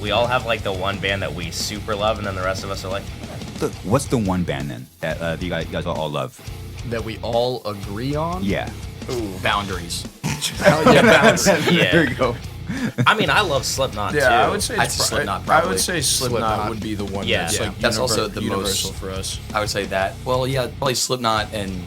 We all have like the one band that we super love, and then the rest of us are like, What's the one band then that you guys all love? That we all agree on? Yeah. Ooh. Boundaries. boundaries. Yeah. There you go. I mean, I love Slipknot too. Yeah, I would say I'd say Slipknot, I probably. would say Slipknot would be the one Yeah. that's Yeah. like That's also the universal most for us. I would say that. Well, yeah, probably Slipknot and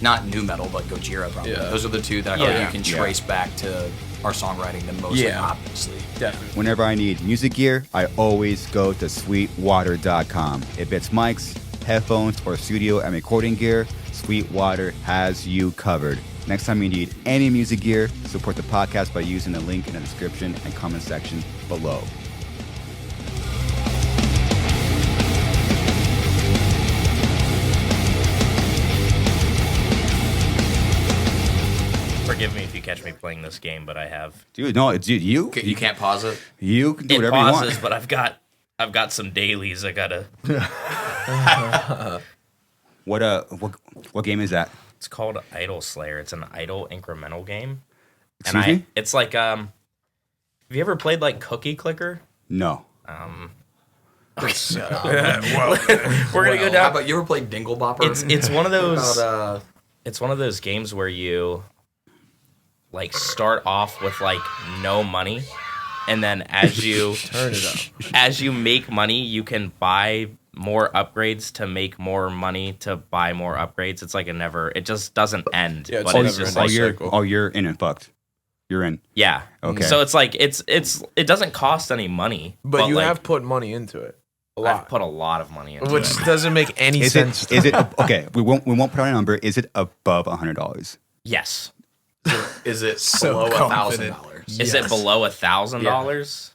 not nu metal, but Gojira probably. Yeah. Those are the two that I feel Yeah. like you can trace back to our songwriting the most, Yeah. like, obviously. Definitely. Whenever I need music gear, I always go to sweetwater.com. If it's mics, headphones, or studio and recording gear, Sweetwater has you covered. Next time you need any music gear, support the podcast by using the link in the description and comment section below. Forgive me if you catch me playing this game, but I have. Dude, no, it's you. Okay, you can't pause it? You can do It whatever pauses, you want. but I've got some dailies I gotta. What game is that? It's called Idle Slayer. It's an idle incremental game. Excuse me? It's like have you ever played like Cookie Clicker? No. We're gonna go How down. about you ever played Dingle Bopper? It's one of those. About, It's one of those games where you like start off with like no money, and then as you Turn it up. as you make money, you can buy more upgrades to make more money to buy more upgrades. It's like it just doesn't end. Yeah, it's but a it's just never-ending like cycle. You're in and fucked. You're in. yeah. Okay. So it's like it doesn't cost any money, But you like, have put money into it. A lot. I've put a lot of money into Which it. doesn't make any sense. Is it okay? We won't put out a number. Is it above $100? Yes. is it So below confident. $1,000? Is it below $1,000?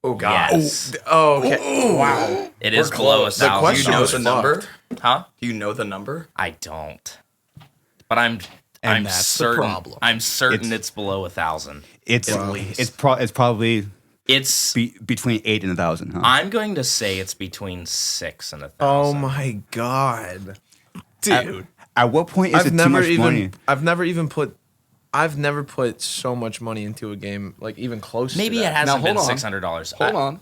Oh, God. Yes. Oh, okay. Wow. It is below close. The $1,000. Do you know was the number? Huh? Do you know the number? I don't. But I'm that's the certain. problem. I'm certain it's below 1,000. It's At least. it's probably It's. between 8 and 1,000. Huh? I'm going to say it's between 6 and 1,000. Oh my god, dude! At what point is it too much money? I've never put so much money into a game, like even close. Maybe to it that. hasn't Now, been hold on. $600. Hold on.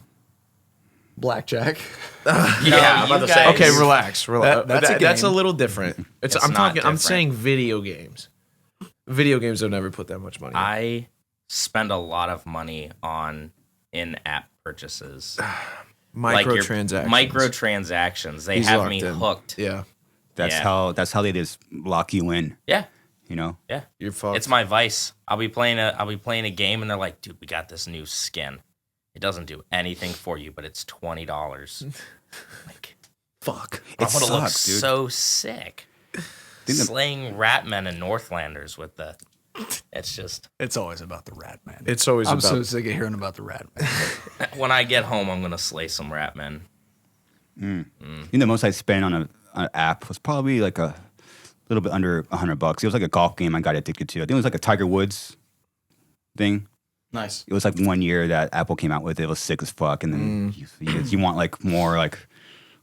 Blackjack. Yeah, I'm about to say. guys- Okay, relax. that's a That's a game. little different. It's I'm not talking. I'm different. saying video games. Video games have never put that much money. I spend a lot of money on in-app purchases. Like your Microtransactions. Microtransactions. They He's have locked me in. hooked. Yeah, That's Yeah. how they just lock you in. Yeah. You know. Yeah. you're fucked. It's my vice. I'll be playing a game and they're like, dude, we got this new skin. It doesn't do anything for you, but it's $20. Like, Fuck. I It want to look sucks, dude. so sick. Slaying Ratmen and Northlanders with the. It's just It's always about the rat man. It's always I'm about. so sick of hearing about the rat man. when I get home, I'm gonna slay some Ratmen. You know, the most I spent on an app was probably like a little bit under $100. It was like a golf game I got addicted to. I think it was like a Tiger Woods thing. Nice. It was like 1 year that Apple came out with it. It was sick as fuck. And then you want like more like,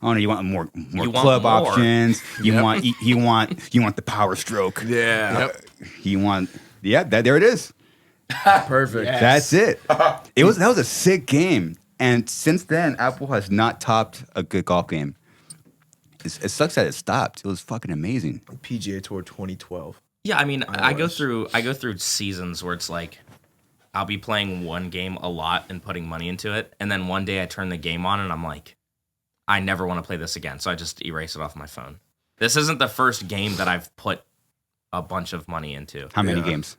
I don't know, you want more You want club more. options. You want the power stroke. Yeah, You want there it is. perfect. That's it. That was a sick game. And since then, Apple has not topped a good golf game. It sucks that it stopped. It was fucking amazing. PGA Tour 2012. Yeah, I mean, I go through seasons where it's like I'll be playing one game a lot and putting money into it, and then one day I turn the game on and I'm like, I never want to play this again, so I just erase it off my phone. This isn't the first game that I've put a bunch of money into. How many Yeah. games?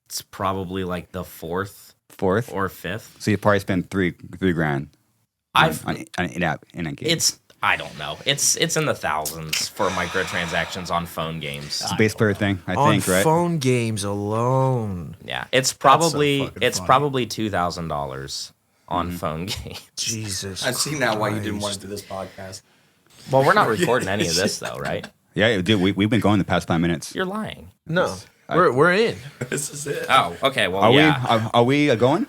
It's probably like the fourth Fourth? or fifth. So you probably spent three grand I've on in-app game. I don't know. It's in the thousands for microtransactions on phone games. It's a base player thing, I On think, right? phone games alone. Yeah, it's probably fucking funny. probably $2,000 on phone games. Jesus. I see now why you didn't want Christ. to do this podcast. Well, we're not recording any of this though, right? Yeah, dude, we've been going the past 5 minutes. You're lying. No, we're in. This is it. Oh, okay. Well, Are yeah. are we going?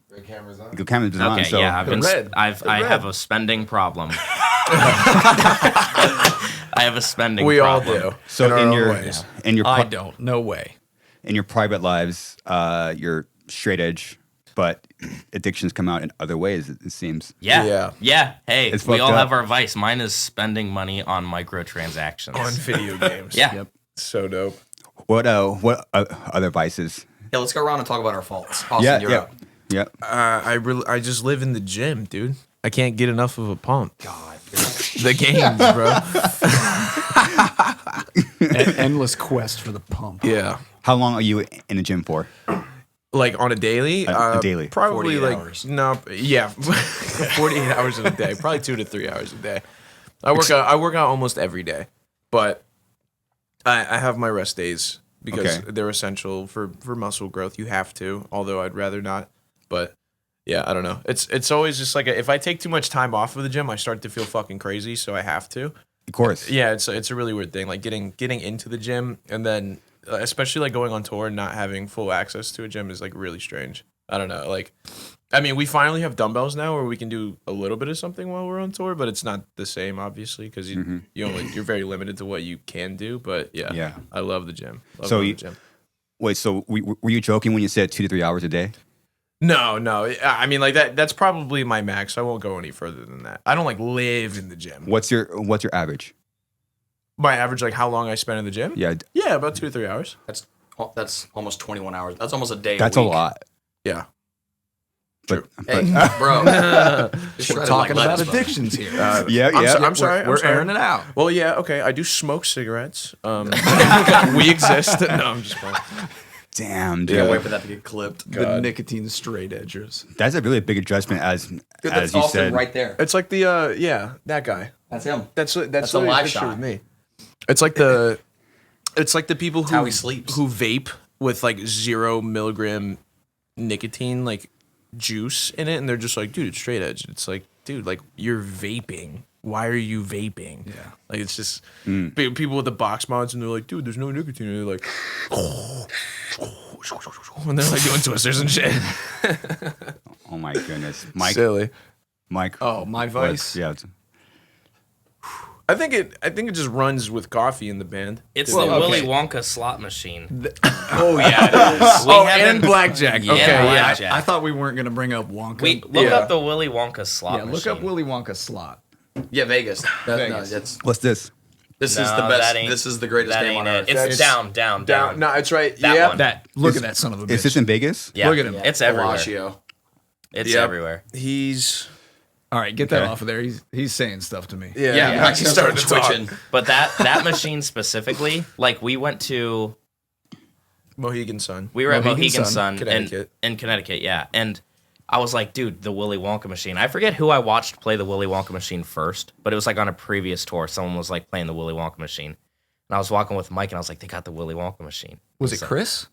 The camera's on. The camera's on, Okay, so yeah. red. I have a spending problem. I have a spending We all problem. do. so in our in own your ways. in your I pri- don't. No way. in your private lives, you're straight edge, but addictions come out in other ways. It seems. Yeah. Hey, It's we fucked all up. have our vice. Mine is spending money on microtransactions. On video games. Yeah. Yep. So dope. What other vices? Yeah, let's go around and talk about our faults. Austin, you're up. Yeah. I just live in the gym, dude. I can't get enough of a pump. God. The games, bro. An endless quest for the pump. Yeah. How long are you in the gym for? Like on a daily? A daily. Probably 48 like hours. no, yeah, 48 hours in a day. Probably 2 to 3 hours a day. I work out almost every day, but I have my rest days because Okay. they're essential for muscle growth. You have to, although I'd rather not. But yeah, I don't know. It's always just like if I take too much time off of the gym, I start to feel fucking crazy, so I have to. Of course. Yeah, it's a really weird thing. Like getting into the gym and then especially like going on tour and not having full access to a gym is like really strange. I don't know. Like, I mean, we finally have dumbbells now where we can do a little bit of something while we're on tour, but it's not the same, obviously, because you're very limited to what you can do. But yeah, I love the gym. The gym. Wait, so were you joking when you said 2 to 3 hours a day? No. I mean, like that's probably my max. I won't go any further than that. I don't like live in the gym. What's your average? My average, like how long I spend in the gym? Yeah, Yeah, about 2 to 3 hours. That's almost 21 hours. That's almost a day. that's a a week. lot. Yeah. But, Hey, bro. We're talking about addictions here. I'm sorry. We're airing it out. Well, yeah, okay. I do smoke cigarettes. We exist. No, I'm just playing. damn, Can't wait dude, for that to get clipped. The nicotine straight edgers. that's a really big adjustment as Dude, that's you Austin said. right there. It's like the that guy. That's him. That's a literally live picture shot. of me. It's like the people how who he sleeps. who vape with like 0 milligram nicotine like juice in it, and they're just like, dude, it's straight edge. It's like, dude, like you're vaping. Why are you vaping? Yeah. Like it's just people with the box mods, and they're like, dude, there's no nicotine. And they're like, and they're like doing twisters and shit. Oh my goodness, Mike. Silly. Mike. Oh, my vice. Yeah. I think it just runs with coffee in the band. It's Well, the okay. Willy Wonka slot machine. Oh, yeah, it is. We haven't- and blackjack. Yeah, Okay, yeah. blackjack. I thought we weren't going to bring up Wonka. We look Yeah. up the Willy Wonka slot yeah, machine. look up Willy Wonka slot. Yeah, Vegas. No, Vegas. What's this? this is No, the that best. ain't- This is the greatest That game on ain't earth. it. It's That's- down. No, it's right. That yeah. one. Look at that son of a bitch. Is this in Vegas? Yeah, Look at him. It's everywhere. Palacio. It's Yep. everywhere. He's All right, get that Okay. off of there. He's saying stuff to me. yeah. Yeah, He's starting to talk. twitching. But that machine specifically, like we went to, Mohegan Sun. we were at Mohegan Mohegan Sun, Sun Connecticut. in Connecticut, yeah. And I was like, dude, the Willy Wonka machine. I forget who I watched play the Willy Wonka machine first, but it was like on a previous tour. Someone was like playing the Willy Wonka machine. And I was walking with Mike, and I was like, they got the Willy Wonka machine. Was it So- Chris?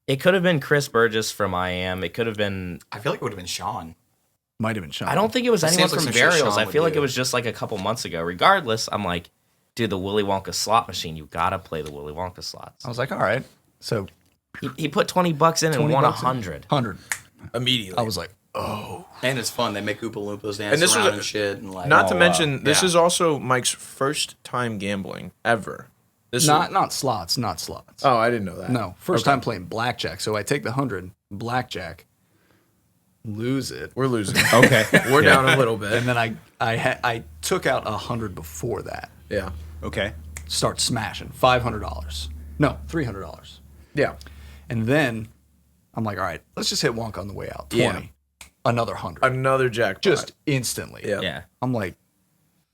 It could have been Chris Burgess from I Am. It could have been. I feel like it would have been Sean. Might have been Sean. I don't think it was It anyone seems like from some shit Burials. Sean I would feel like do. it was just like a couple months ago. Regardless, I'm like, dude, the Willy Wonka slot machine. You gotta play the Willy Wonka slots. I was like, all right. So He put $20 in and 20 won bucks in. 100. 100. Immediately. I was like, oh. And it's fun. They make Oompa Loompas dance And this was around a- and shit. And like, Not to oh, mention, this yeah. is also Mike's first time gambling ever. This Not slots, not slots. Oh, I didn't know that. No, first time playing blackjack. So I take the 100 blackjack, lose it, We're losing. Okay. We're down a little bit. and then I took out 100 before that. Yeah. Okay. Start smashing $500. No, $300. Yeah. And then I'm like, all right, let's just hit Wonka on the way out. 20. Yeah. Another 100. Another jackpot. Just instantly. Yeah. Yeah. I'm like,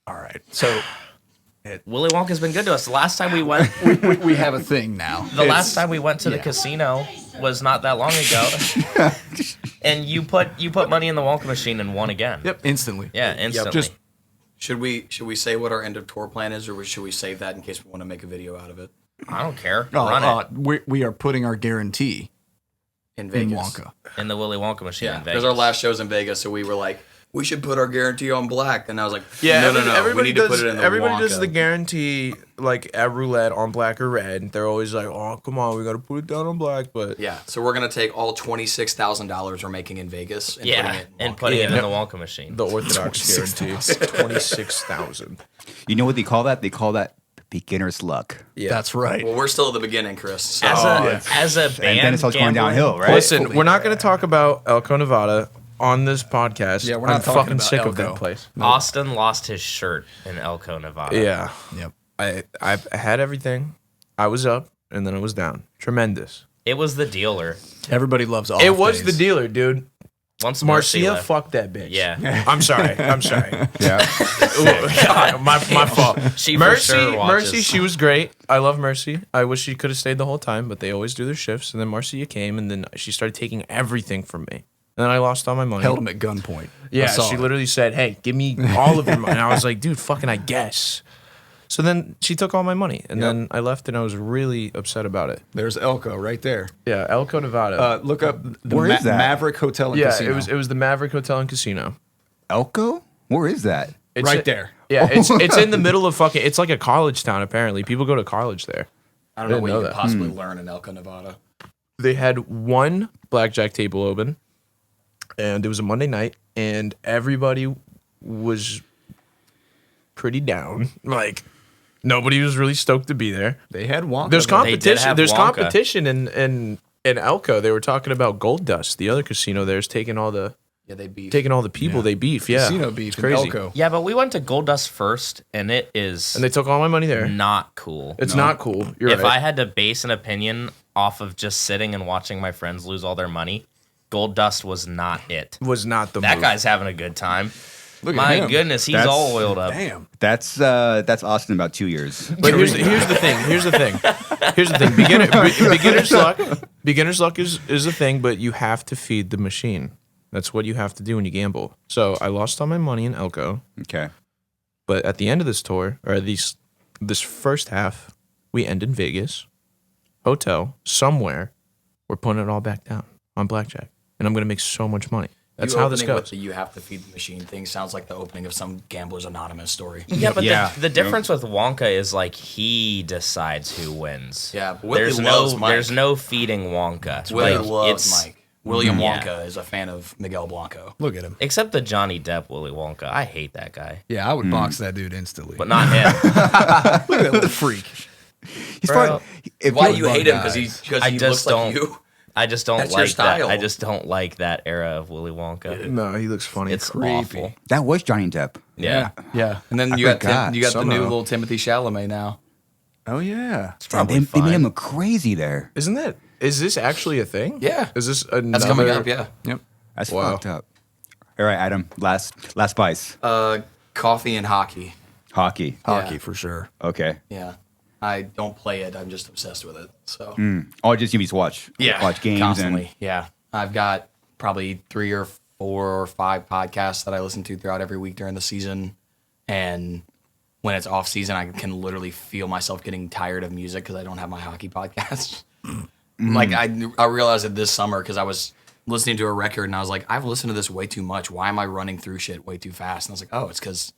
all right. So Willy Wonka's been good to us. The last time we went, we have a thing now. the last time we went to the casino was not that long ago. And you put money in the Wonka machine and won again. Yep, instantly. Yeah, instantly. Just Should we say what our end of tour plan is, or should we save that in case we want to make a video out of it I don't care. Run it we are putting our guarantee in in Vegas? Wonka. in the Willy Wonka machine Yeah, in because Vegas. our last show's in Vegas, so we were like, we should put our guarantee on black, and I was like, Yeah, no, everybody we need does, to put it in the everybody Wonka. does the guarantee like at roulette on black or red. They're always like, oh, come on, we got to put it down on black. But Yeah, so we're gonna take all $26,000 we're making in Vegas and putting it in Wonka. putting it in the Wonka machine. the Orthodox guarantee, 26,000. You know what they call that? They call that beginner's luck. Yeah. That's right. Well, we're still at the beginning, Chris. So. As a band, And then it starts going gambling, downhill, right? Listen, we're not going to talk about Elko, Nevada on this podcast. Yeah, we're not I'm talking fucking about sick of Elko. that place. Austin lost his shirt in Elko, Nevada. Yeah. Yep. I had everything. I was up, and then it was down. Tremendous. It was the dealer. Everybody loves off It was days. the dealer, dude. Once Marcia Marcia, left. fuck that bitch. Yeah. I'm sorry. Yeah. Ooh, God, my fault. She for Mercy, sure watches. Mercy, she was great. I love Mercy. I wish she could have stayed the whole time, but they always do their shifts. And then Marcia came, and then she started taking everything from me. And then I lost all my money. Held him at gunpoint. Yeah, I saw she it. literally said, "Hey, give me all of your money." And I was like, "Dude, fucking, I guess." So then she took all my money, and then I left, and I was really upset about it. There's Elko right there. Yeah, Elko, Nevada. Look up the Where is that? Maverick Hotel and yeah, Casino. it was the Maverick Hotel and Casino. Elko? Where is that? It's right there. Yeah, it's in the middle of fucking. It's like a college town. Apparently, people go to college there. I don't know didn't what know you could that. possibly learn in Elko, Nevada. They had one blackjack table open, and it was a Monday night, and everybody was pretty down. Like nobody was really stoked to be there. They had Wonka. There's though. They did competition. have There's Wonka. competition in Elko. They were talking about Gold Dust. The other casino there's taking all the Yeah, they beat. people they beef. Yeah, Casino beef It's in crazy. Elko. Yeah, but we went to Gold Dust first, and it is And they took all my money there. not cool. It's not cool. You're If right. I had to base an opinion off of just sitting and watching my friends lose all their money, Gold Dust was not it. was not the That move. guy's having a good time. Look at My him. goodness, he's That's- all oiled up. Damn. That's Austin in about 2 years. But here's the thing. Beginner's luck is a thing, but you have to feed the machine. That's what you have to do when you gamble. So I lost all my money in Elko, Okay. but at the end of this tour, or at least this first half, we end in Vegas, hotel, somewhere. We're putting it all back down on blackjack, and I'm gonna make so much money. That's You how this opening with goes. the you have to feed the machine thing sounds like the opening of some Gamblers Anonymous story. Yeah, but Yeah. the difference with Wonka is like he decides who wins. Yeah, but Willy there's loves no Mike. there's no feeding Wonka. Willie Like, loves it's- Mike. William Yeah. Wonka is a fan of Miguel Blanco. Look at him. Except the Johnny Depp Willy Wonka. I hate that guy. Yeah, I would box that dude instantly. But not him. look at that little freak. He's Bro. probably, if Why you- you hate him? Because I he just looks like don't- you. I just don't That's your like that. style. I just don't like that era of Willy Wonka. No, he looks funny. It's creepy. awful. that was Johnny Depp. Yeah. Yeah, and then I you got forgot. you got the new Somehow. little Timothy Chalamet now. Oh yeah. It's Damn, probably they made fine. him crazy there. Isn't that? Is this actually a thing? Yeah. Is this another? That's coming up. Yeah. Yep. That's Wow. fucked up. All right, Adam. Last spice. Coffee and hockey. Hockey. Hockey for sure. Okay. Yeah, I don't play it. I'm just obsessed with it. So Oh, just you just watch. yeah, Watch games constantly. and. Yeah, I've got probably 3 or 4 or 5 podcasts that I listen to throughout every week during the season, and when it's off season, I can literally feel myself getting tired of music because I don't have my hockey podcast. Like I realized it this summer because I was listening to a record and I was like, I've listened to this way too much. Why am I running through shit way too fast? And I was like, oh, it's because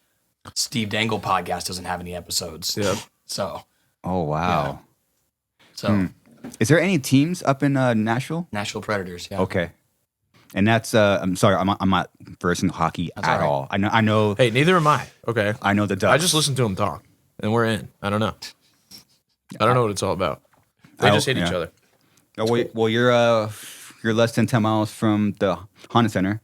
Steve Dangle podcast doesn't have any episodes. Yep. So Oh wow. Is there any teams up in Nashville? Nashville Predators. Yeah. Okay. And that's I'm sorry, I'm not versed in hockey That's at all right. all. I know Hey, neither am I. Okay. I know the Ducks. I just listen to them talk, and we're in. I don't know. I don't know what it's all about. They I just don't- hit each yeah. other. Oh, well, you're less than 10 miles from the Honda Center,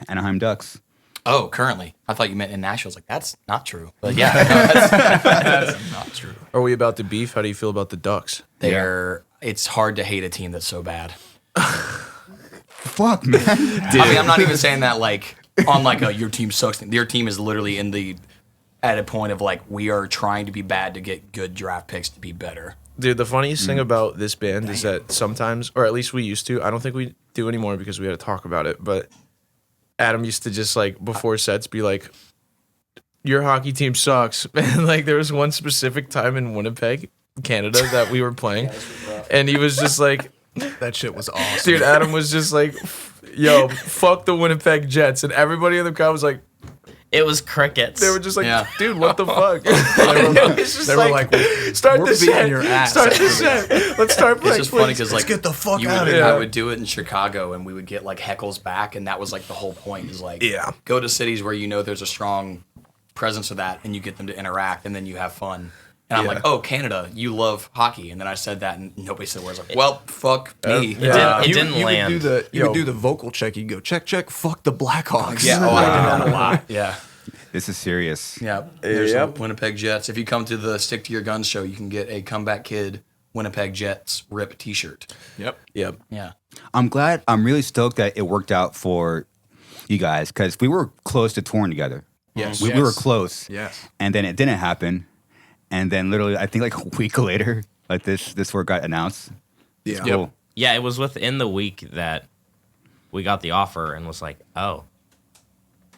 Anaheim Ducks. Oh, currently. I thought you meant in Nashville. I was like, that's not true. But yeah, no, that's not true. Are we about to beef? How do you feel about the Ducks? It's hard to hate a team that's so bad. Fuck, man. I mean, I'm not even saying that like on like a your team sucks thing. Your team is literally at a point of like, we are trying to be bad to get good draft picks to be better. Dude, the funniest thing about this band is that sometimes, or at least we used to, I don't think we do anymore because we had to talk about it, but Adam used to just like, before sets, be like, your hockey team sucks. And like, there was one specific time in Winnipeg, Canada, that we were playing, and he was just like, That shit was awesome. dude, Adam was just like, yo, fuck the Winnipeg Jets. And everybody in the crowd was like, It was crickets. they were just like, Yeah. dude, what the fuck? It's just they were like, start we're the beating set. your ass Start the set. Let's start playing. It's just funny because like, get the fuck you outta would, here. I would do it in Chicago and we would get like heckles back, and that was like the whole point is like, Yeah. go to cities where you know there's a strong presence of that and you get them to interact and then you have fun. And I'm like, oh, Canada, you love hockey. And then I said that, and nobody said words. Like, well, fuck me. It didn't You land. could do the vocal check. You go, check, fuck the Blackhawks. Yeah, I did that a lot. Yeah. This is serious. Yeah. There's the Winnipeg Jets. If you come to the Stick to Your Guns show, you can get a Comeback Kid Winnipeg Jets rip t-shirt. Yep. Yeah. I'm really stoked that it worked out for you guys because we were close to touring together. Yes. We were close. Yes. And then it didn't happen. And then literally, I think like a week later, like this work got announced. Yeah. Cool. Yeah, it was within the week that we got the offer and was like, oh,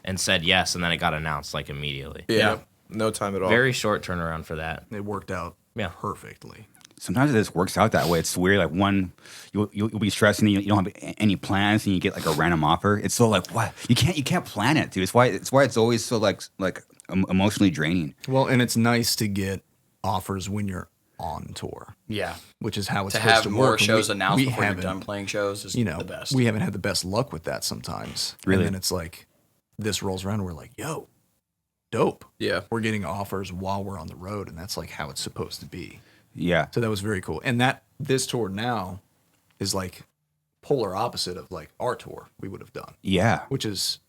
and said yes, and then it got announced like immediately. Yeah. No time at all. Very short turnaround for that. It worked out perfectly. Sometimes it just works out that way. It's weird. Like you'll be stressing, you don't have any plans, and you get like a random offer. It's so like what you can't plan it, dude. It's why it's always so like emotionally draining. Well, and it's nice to get offers when you're on tour. Yeah. Which is how it's To supposed have to more work. And shows announced before you're haven't- done playing shows is the best. We haven't had the best luck with that sometimes. Really? And then it's like this rolls around and we're like, yo, dope. Yeah. We're getting offers while we're on the road, and that's like how it's supposed to be. Yeah. So that was very cool. And this tour now is like polar opposite of like our tour we would have done, Yeah. which is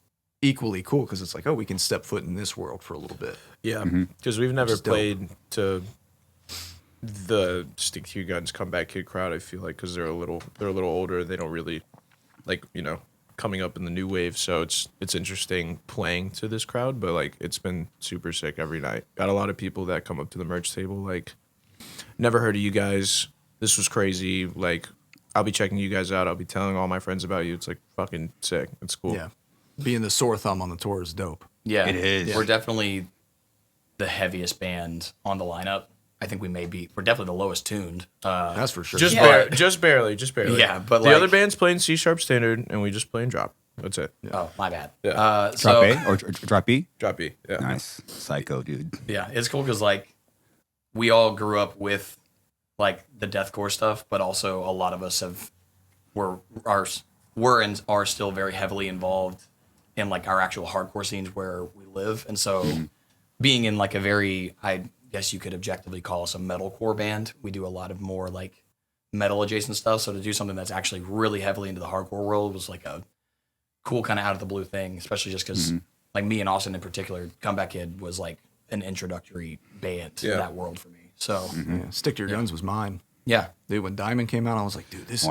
equally cool because it's like, oh, we can step foot in this world for a little bit. Yeah, because we've never Which is dope. played to the Stick to Your Guns Comeback Kid crowd. I feel like because they're a little older. They don't really like coming up in the new wave. So it's interesting playing to this crowd. But like it's been super sick every night. Got a lot of people that come up to the merch table like, never heard of you guys. This was crazy. Like I'll be checking you guys out. I'll be telling all my friends about you. It's like fucking sick. It's cool. Yeah. Being the sore thumb on the tour is dope. Yeah. It is. We're definitely the heaviest band on the lineup. I think we're definitely the lowest tuned. That's for sure. Just barely. Yeah, but the like- other band's playing C sharp standard, and we just playing drop. That's it. Oh, my bad. Yeah. Drop A or drop B? Drop B. Yeah. Nice. Psycho, dude. Yeah, it's cool because like we all grew up with like the deathcore stuff, but also a lot of us were and are still very heavily involved in like our actual hardcore scenes where we live, and so being in like a very, I guess you could objectively call us a metalcore band. We do a lot of more like metal adjacent stuff. So to do something that's actually really heavily into the hardcore world was like a cool kind of out of the blue thing, especially just because like me and Austin in particular, Comeback Kid was like an introductory band to that world for me. So Yeah. Stick to Your Guns was mine. yeah, Dude, when Diamond came out, I was like, dude, this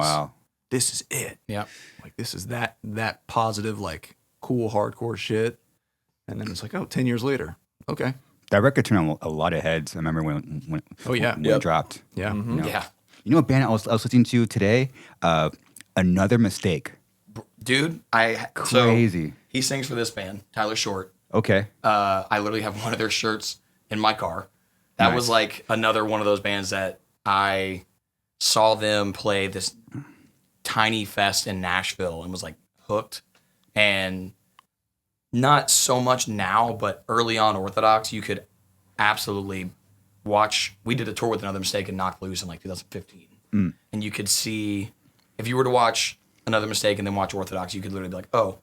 is it. yeah. Like this is that positive, like cool hardcore shit. And then it's like, oh, 10 years later. Okay. That record turned on a lot of heads. I remember when it dropped. Yeah. Yeah. You know what band I was listening to today? Another Mistake. Dude, Crazy. So he sings for this band, Tyler Short. Okay. I literally have one of their shirts in my car. That Nice. was like another one of those bands that I saw them play this tiny fest in Nashville and was like hooked. And not so much now, but early on Orthodox, you could absolutely watch. We did a tour with Another Mistake and Knocked Loose in like 2015. And you could see, if you were to watch Another Mistake and then watch Orthodox, you could literally be like, oh,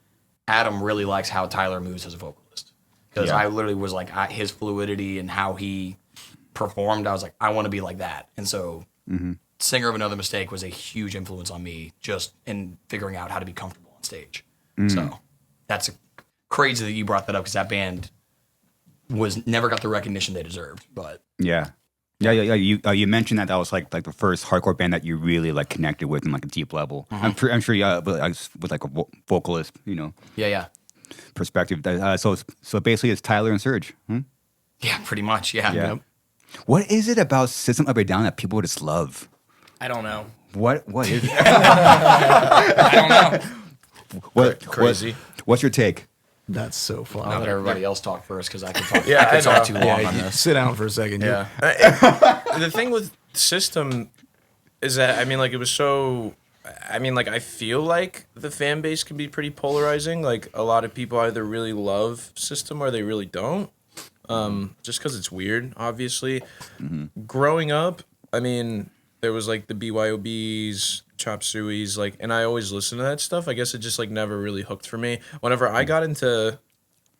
Adam really likes how Tyler moves as a vocalist. Because I literally was like, his fluidity and how he performed, I was like, I want to be like that. And so Singer of Another Mistake was a huge influence on me just in figuring out how to be comfortable on stage. So that's crazy that you brought that up because that band never got the recognition they deserved. But Yeah. You mentioned that was like the first hardcore band that you really like connected with on like a deep level. I'm sure with like a vocalist, yeah. perspective. So basically, it's Tyler and Serge. Yeah, pretty much. Yeah. Yeah. What is it about System Up or Down that people just love? I don't know. What is it? I don't know. Crazy. What's your take? That's so fun. I'll let everybody else talk first because I could talk, Yeah, I could I talk too know. long on this. Sit down for a second. Yeah. The thing with System is that it was so. I feel like the fan base can be pretty polarizing. Like a lot of people either really love System or they really don't. Just because it's weird, obviously. Growing up, there was like the BYOBs, Chop Sueys, and I always listened to that stuff. I guess it just never really hooked for me. Whenever I got into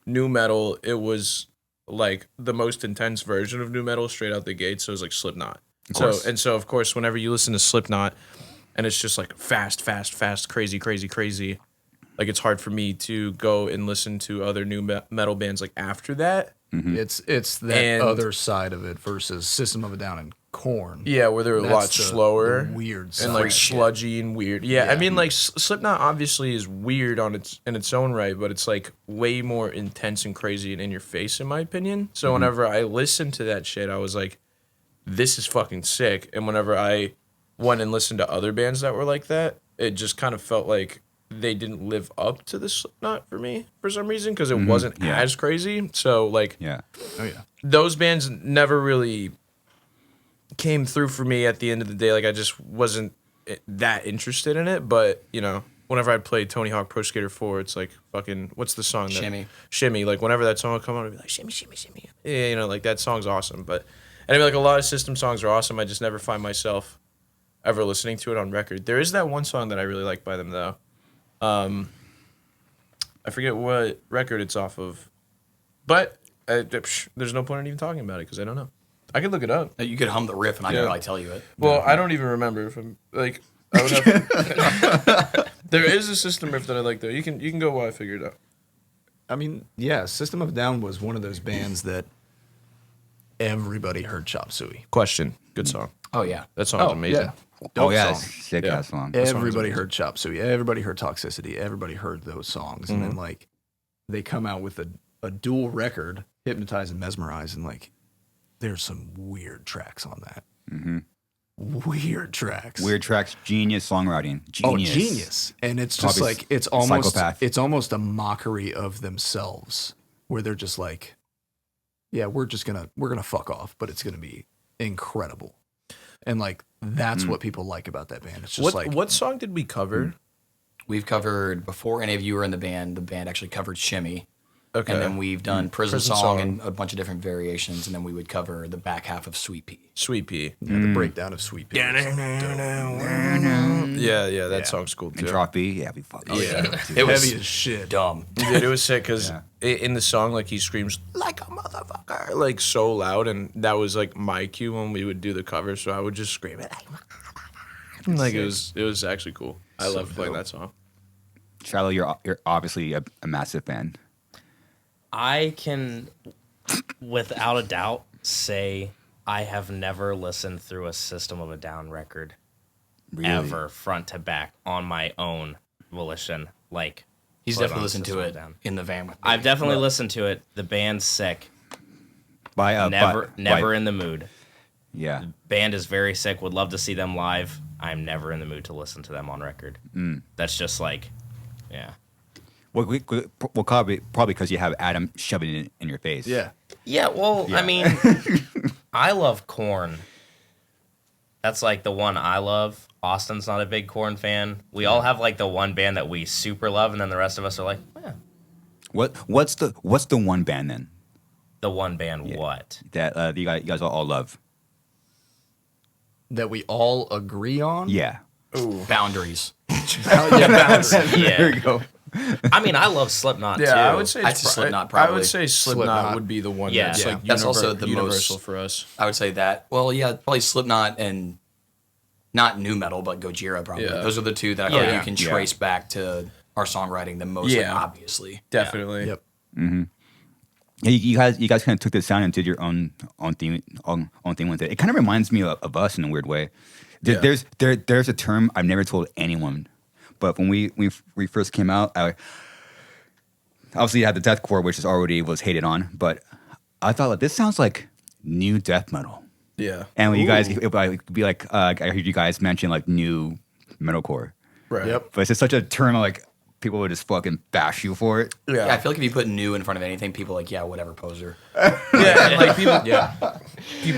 new metal, it was like the most intense version of new metal straight out the gate. So it was like Slipknot. course. So of course, whenever you listen to Slipknot, and it's just like fast, crazy, crazy. Like it's hard for me to go and listen to other new metal bands like after that. It's that And- other side of it versus System of a Down and Korn. Yeah, where they're a lot That's the slower, weird side. and like sludgy and weird. Yeah, I mean, like Slipknot obviously is weird on its own right, but it's like way more intense and crazy and in your face, in my opinion. So whenever I listened to that shit, I was like, "This is fucking sick." And whenever I went and listened to other bands that were like that, it just kind of felt like they didn't live up to the Slipknot for me for some reason because it wasn't as crazy. So like, Yeah. Oh yeah. those bands never really came through for me at the end of the day. Like I just wasn't that interested in it. But you know, whenever I played Tony Hawk Pro Skater 4, it's like fucking what's the song? Shimmy. Like whenever that song would come on, I'd be like shimmy. Yeah, you know, like that song's awesome. But anyway, like a lot of System songs are awesome. I just never find myself ever listening to it on record. There is that one song that I really like by them though. I forget what record it's off of, but there's no point in even talking about it because I don't know. I could look it up. You could hum the riff, and I could probably tell you it. Well, I don't even remember if I'm like. I would have there is a System riff that I like though. You can go while I figure it out. I mean, yeah, System of a Down was one of those bands that everybody heard Chop Suey. Question. Good song. Oh yeah, That song's amazing. Yeah. Oh Dope yeah, song. sick Yeah. ass song. Everybody heard Chop Suey. Everybody heard Toxicity. Everybody heard those songs. And then, like, they come out with a dual record, Hypnotize and Mesmerize, and, like, there's some weird tracks on that. Weird tracks. Weird tracks, genius songwriting. Oh, Genius. genius. And it's just Probably like, it's almost a mockery of themselves where they're just like, yeah, we're gonna fuck off, but it's gonna be incredible. And like that's what people like about that band. It's just What song did we cover? we've covered before any of you were in the band. The band actually covered Shimmy. Okay. And then we've done Prison Prison Song Song. and a bunch of different variations, and then we would cover the back half of Sweet Pea. Sweet Pea. the breakdown of Sweet Pea. Yeah, that song's cool too. Entropy. Yeah, we fuck. Oh, Yeah. It was Heavy as shit. dumb. Dude, it was sick because in the song, like he screams like a motherfucker, like so loud, and that was like my cue when we would do the cover. So I would just scream it, like it was actually cool. I loved playing that song. Shiloh, you're obviously a massive fan. I can, without a doubt, say I have never listened through a System of a Down record Really? ever, front to back, on my own volition. Like, He's put definitely on listened to System of it a Down. in the van with me. I've definitely listened to it. The band's sick. By Never in the mood. Yeah. Band is very sick. Would love to see them live. I'm never in the mood to listen to them on record. That's just like, yeah. Well, probably because you have Adam shoving it in your face. Yeah. Yeah, well, I mean, I love Korn. That's like the one I love. Austin's not a big Korn fan. We all have like the one band that we super love, and then the rest of us are like, eh. What's the one band then The one band what? that you guys all love? That we all agree on? Yeah. Boundaries. Yeah. There you go. I mean, I love Slipknot too. Yeah, I would say I'd say Slipknot, I probably. would say Slipknot Slipknot. would be the one Yeah. that's Yeah. like That's also the universal most- for us. I would say that. Well, yeah, probably Slipknot and not new metal, but Gojira probably. Yeah. Those are the two that I feel like Yeah. you can trace back to our songwriting the most, Yeah. like, obviously. Definitely. Yep. Yeah, you guys kind of took the sound and did your own thing with it. It kind of reminds me of us in a weird way. There's a term I've never told anyone, but when we first came out, obviously you had the deathcore, which was hated on, but I thought, like, this sounds like new death metal. Yeah. And when you guys, it would be like, I heard you guys mention like new metalcore, Right. Yep. but it's just such a term like people would just fucking bash you for it. Yeah. Yeah, I feel like if you put new in front of anything, people are like, yeah, whatever, poser. Yeah, and like people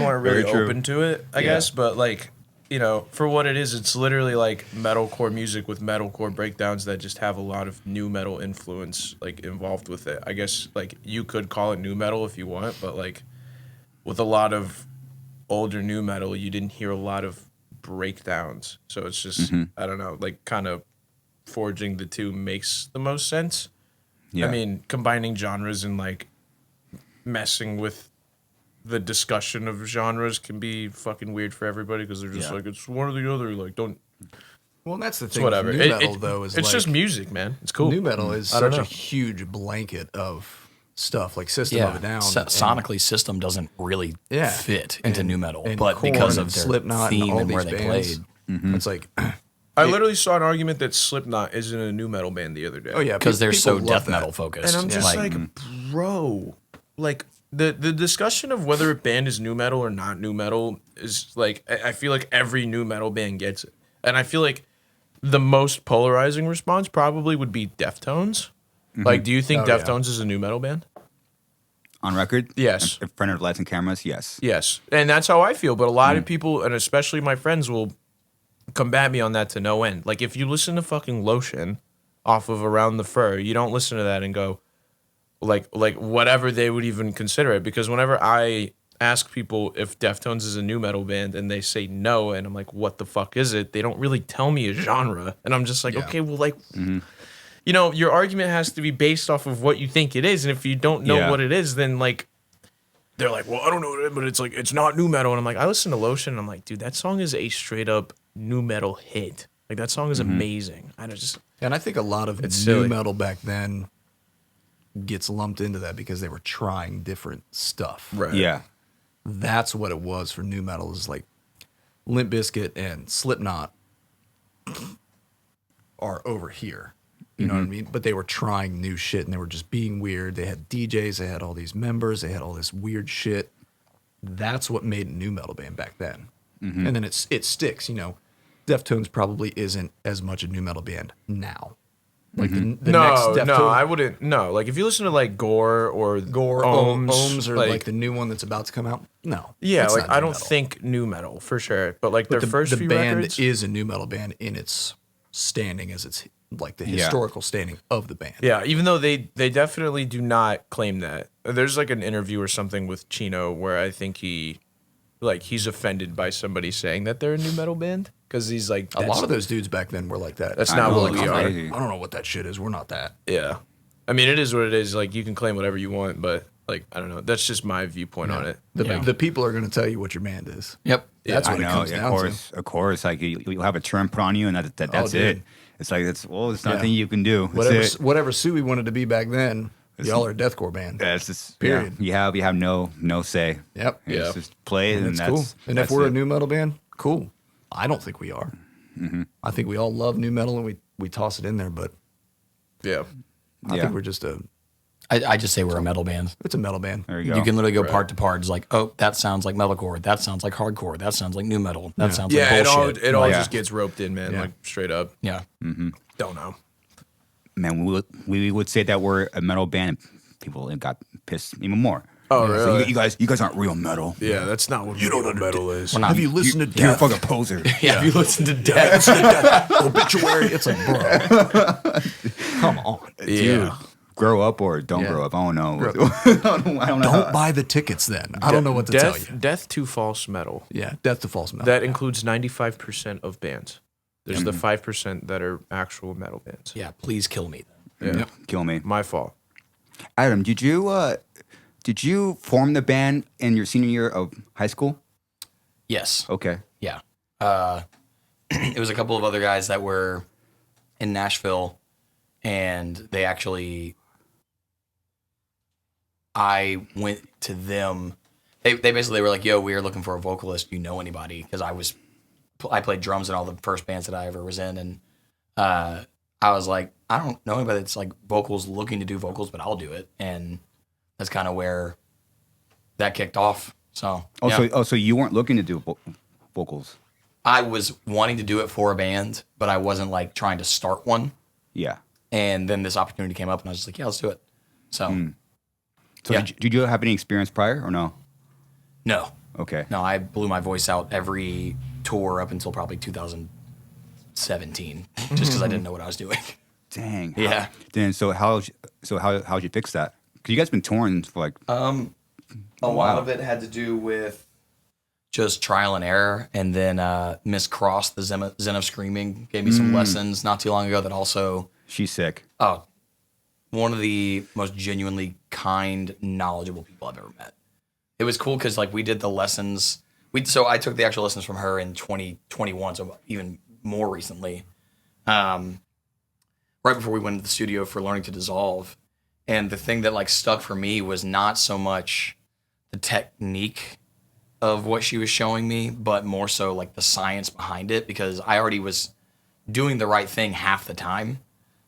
aren't really Very true. open to it, I guess. But like, you know, for what it is, it's literally like metalcore music with metalcore breakdowns that just have a lot of new metal influence like involved with it. I guess like you could call it new metal if you want, but like with a lot of older new metal, you didn't hear a lot of breakdowns. So it's just I don't know, like kind of forging the two makes the most sense. Yeah. I mean, combining genres and like messing with the discussion of genres can be fucking weird for everybody because they're just like, it's one or the other. Like, don't. Well, and that's the It's thing. whatever. New metal, though, is it's like, just music, man. It's cool. New metal is I don't such a know. huge blanket of stuff, like System Yeah, of a Down. sonically, System doesn't really Yeah. fit into And- new metal, and but Korn because and of their Slipknot and theme all and where these they bands. played. It's like, I literally saw an argument that Slipknot isn't a new metal band the other day. oh yeah, Because they're people so love death that. metal focused. And I'm just Like, bro, like the discussion of whether a band is new metal or not new metal is like, I feel like every new metal band gets it. And I feel like the most polarizing response probably would be Deftones. Like, do you think Oh, yeah. Deftones is a new metal band? On record? Yes. In front of lights and cameras? Yes. Yes. And that's how I feel. But a lot of people, and especially my friends, will combat me on that to no end. Like, if you listen to fucking Lotion off of Around the Fur, you don't listen to that and go, like whatever they would even consider it. Because whenever I ask people if Deftones is a new metal band and they say no, and I'm like, what the fuck is it? They don't really tell me a genre. And I'm just like, okay, well, like, you know, your argument has to be based off of what you think it is. And if you don't know Yeah. what it is, then like, they're like, well, I don't know what it is, but it's like, it's not new metal. And I'm like, I listen to Lotion and I'm like, dude, that song is a straight up new metal hit. Like, that song is amazing. I don't just, And I think a lot of It's new silly. metal back then gets lumped into that because they were trying different stuff. right. Yeah. That's what it was for new metal, is like Limp Bizkit and Slipknot are over here. You know what I mean? But they were trying new shit and they were just being weird. They had DJs, they had all these members, they had all this weird shit. That's what made a new metal band back then. And then it sticks, you know. Deftones probably isn't as much a new metal band now. Like the next No, Deftones, I wouldn't. No, like if you listen to like Gore or Ohms or like the new one that's about to come out. No. yeah, that's like not I new don't metal. think new metal for sure, but like their the, first the few band records. is a new metal band in its standing as its like the Yeah. historical standing of the band. Yeah, even though they definitely do not claim that. There's like an interview or something with Chino where I think he's offended by somebody saying that they're a new metal band because he's like A lot of those dudes back then were like that. That's I not know, what it's we are. crazy. I don't know what that shit is. We're not that. Yeah, I mean it is what it is. Like you can claim whatever you want, but like I don't know. That's just my viewpoint on it. The people are going to tell you what your band is. Yep. That's I what it know. comes Of down course. Of course. Like you'll have a term put on you and that's dude. it. It's like, it's nothing you can do. That's Whatever it. whatever Suey wanted to be back then, y'all are a deathcore band. That's just, Period. Yeah, you have no say. Yep. It's Yeah. just play it, and That's that's cool. And if that's we're it. a new metal band, cool. I don't think we are. I think we all love new metal and we toss it in there, but Yeah, I Yeah. think we're just I just say we're a metal band. it's a metal band. There you go. You can literally go part to part. It's like, oh, that sounds like metalcore. That sounds like hardcore. That sounds like new metal. That sounds yeah. like It all bullshit. Yeah. just gets roped in, man. Yeah. Like straight up. Yeah. Don't know. Man, we would say that we're a metal band, and people got pissed even more. Oh, So really? you guys aren't real metal. Yeah, that's not what you know what metal is. We're not, Have you listened to You're a Death? fucking poser. yeah. If you listen to Death, Obituary? It's like, bro. Come on. Yeah. Grow up or don't Yeah. grow up. I don't know. I don't know. Don't buy the tickets then. I don't know what to tell you. Death to false metal. Yeah, death to false metal. That includes 95% of bands. There's the 5% that are actual metal bands. yeah, please kill me. Yeah. Kill me. My fault. Adam, did you form the band in your senior year of high school? Yes. Okay. Yeah. It was a couple of other guys that were in Nashville, and they actually, I went to them. They basically were like, yo, we are looking for a vocalist. Do you know anybody? Because I played drums in all the first bands that I ever was in. And I was like, I don't know anybody that's like vocals, looking to do vocals, but I'll do it. And that's kind of where that kicked off. So, yeah. So you weren't looking to do vocals? I was wanting to do it for a band, but I wasn't like trying to start one. Yeah. And then this opportunity came up, and I was just like, yeah, let's do it. So, So Yeah. did you have any experience prior or no? no. Okay. No, I blew my voice out every tour up until probably 2017, just because I didn't know what I was doing. Dang. Yeah. Then how'd you fix that? Because you guys been touring for like A lot of it had to do with just trial and error. And then Miss Cross, the Zen of Screaming, gave me some lessons not too long ago that also, she's sick. oh, one of the most genuinely kind, knowledgeable people I've ever met. It was cool because like we did the lessons. So I took the actual lessons from her in 2021, so even more recently, right before we went into the studio for learning to dissolve. And the thing that like stuck for me was not so much the technique of what she was showing me, but more so like the science behind it, because I already was doing the right thing half the time.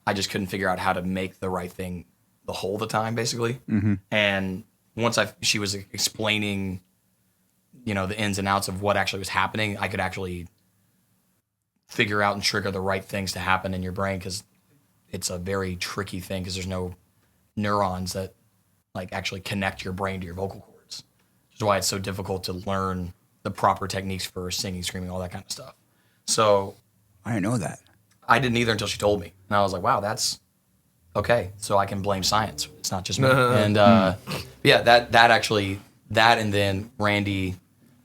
I just couldn't figure out how to make the right thing the whole the time, basically. And once she was explaining, you know, the ins and outs of what actually was happening, I could actually figure out and trigger the right things to happen in your brain, because it's a very tricky thing because there's no neurons that like actually connect your brain to your vocal cords. Which is why it's so difficult to learn the proper techniques for singing, screaming, all that kind of stuff. So I didn't know that. I didn't either until she told me. And I was like, wow, that's okay. So I can blame science. It's not just me. And yeah, that actually, that and then Randy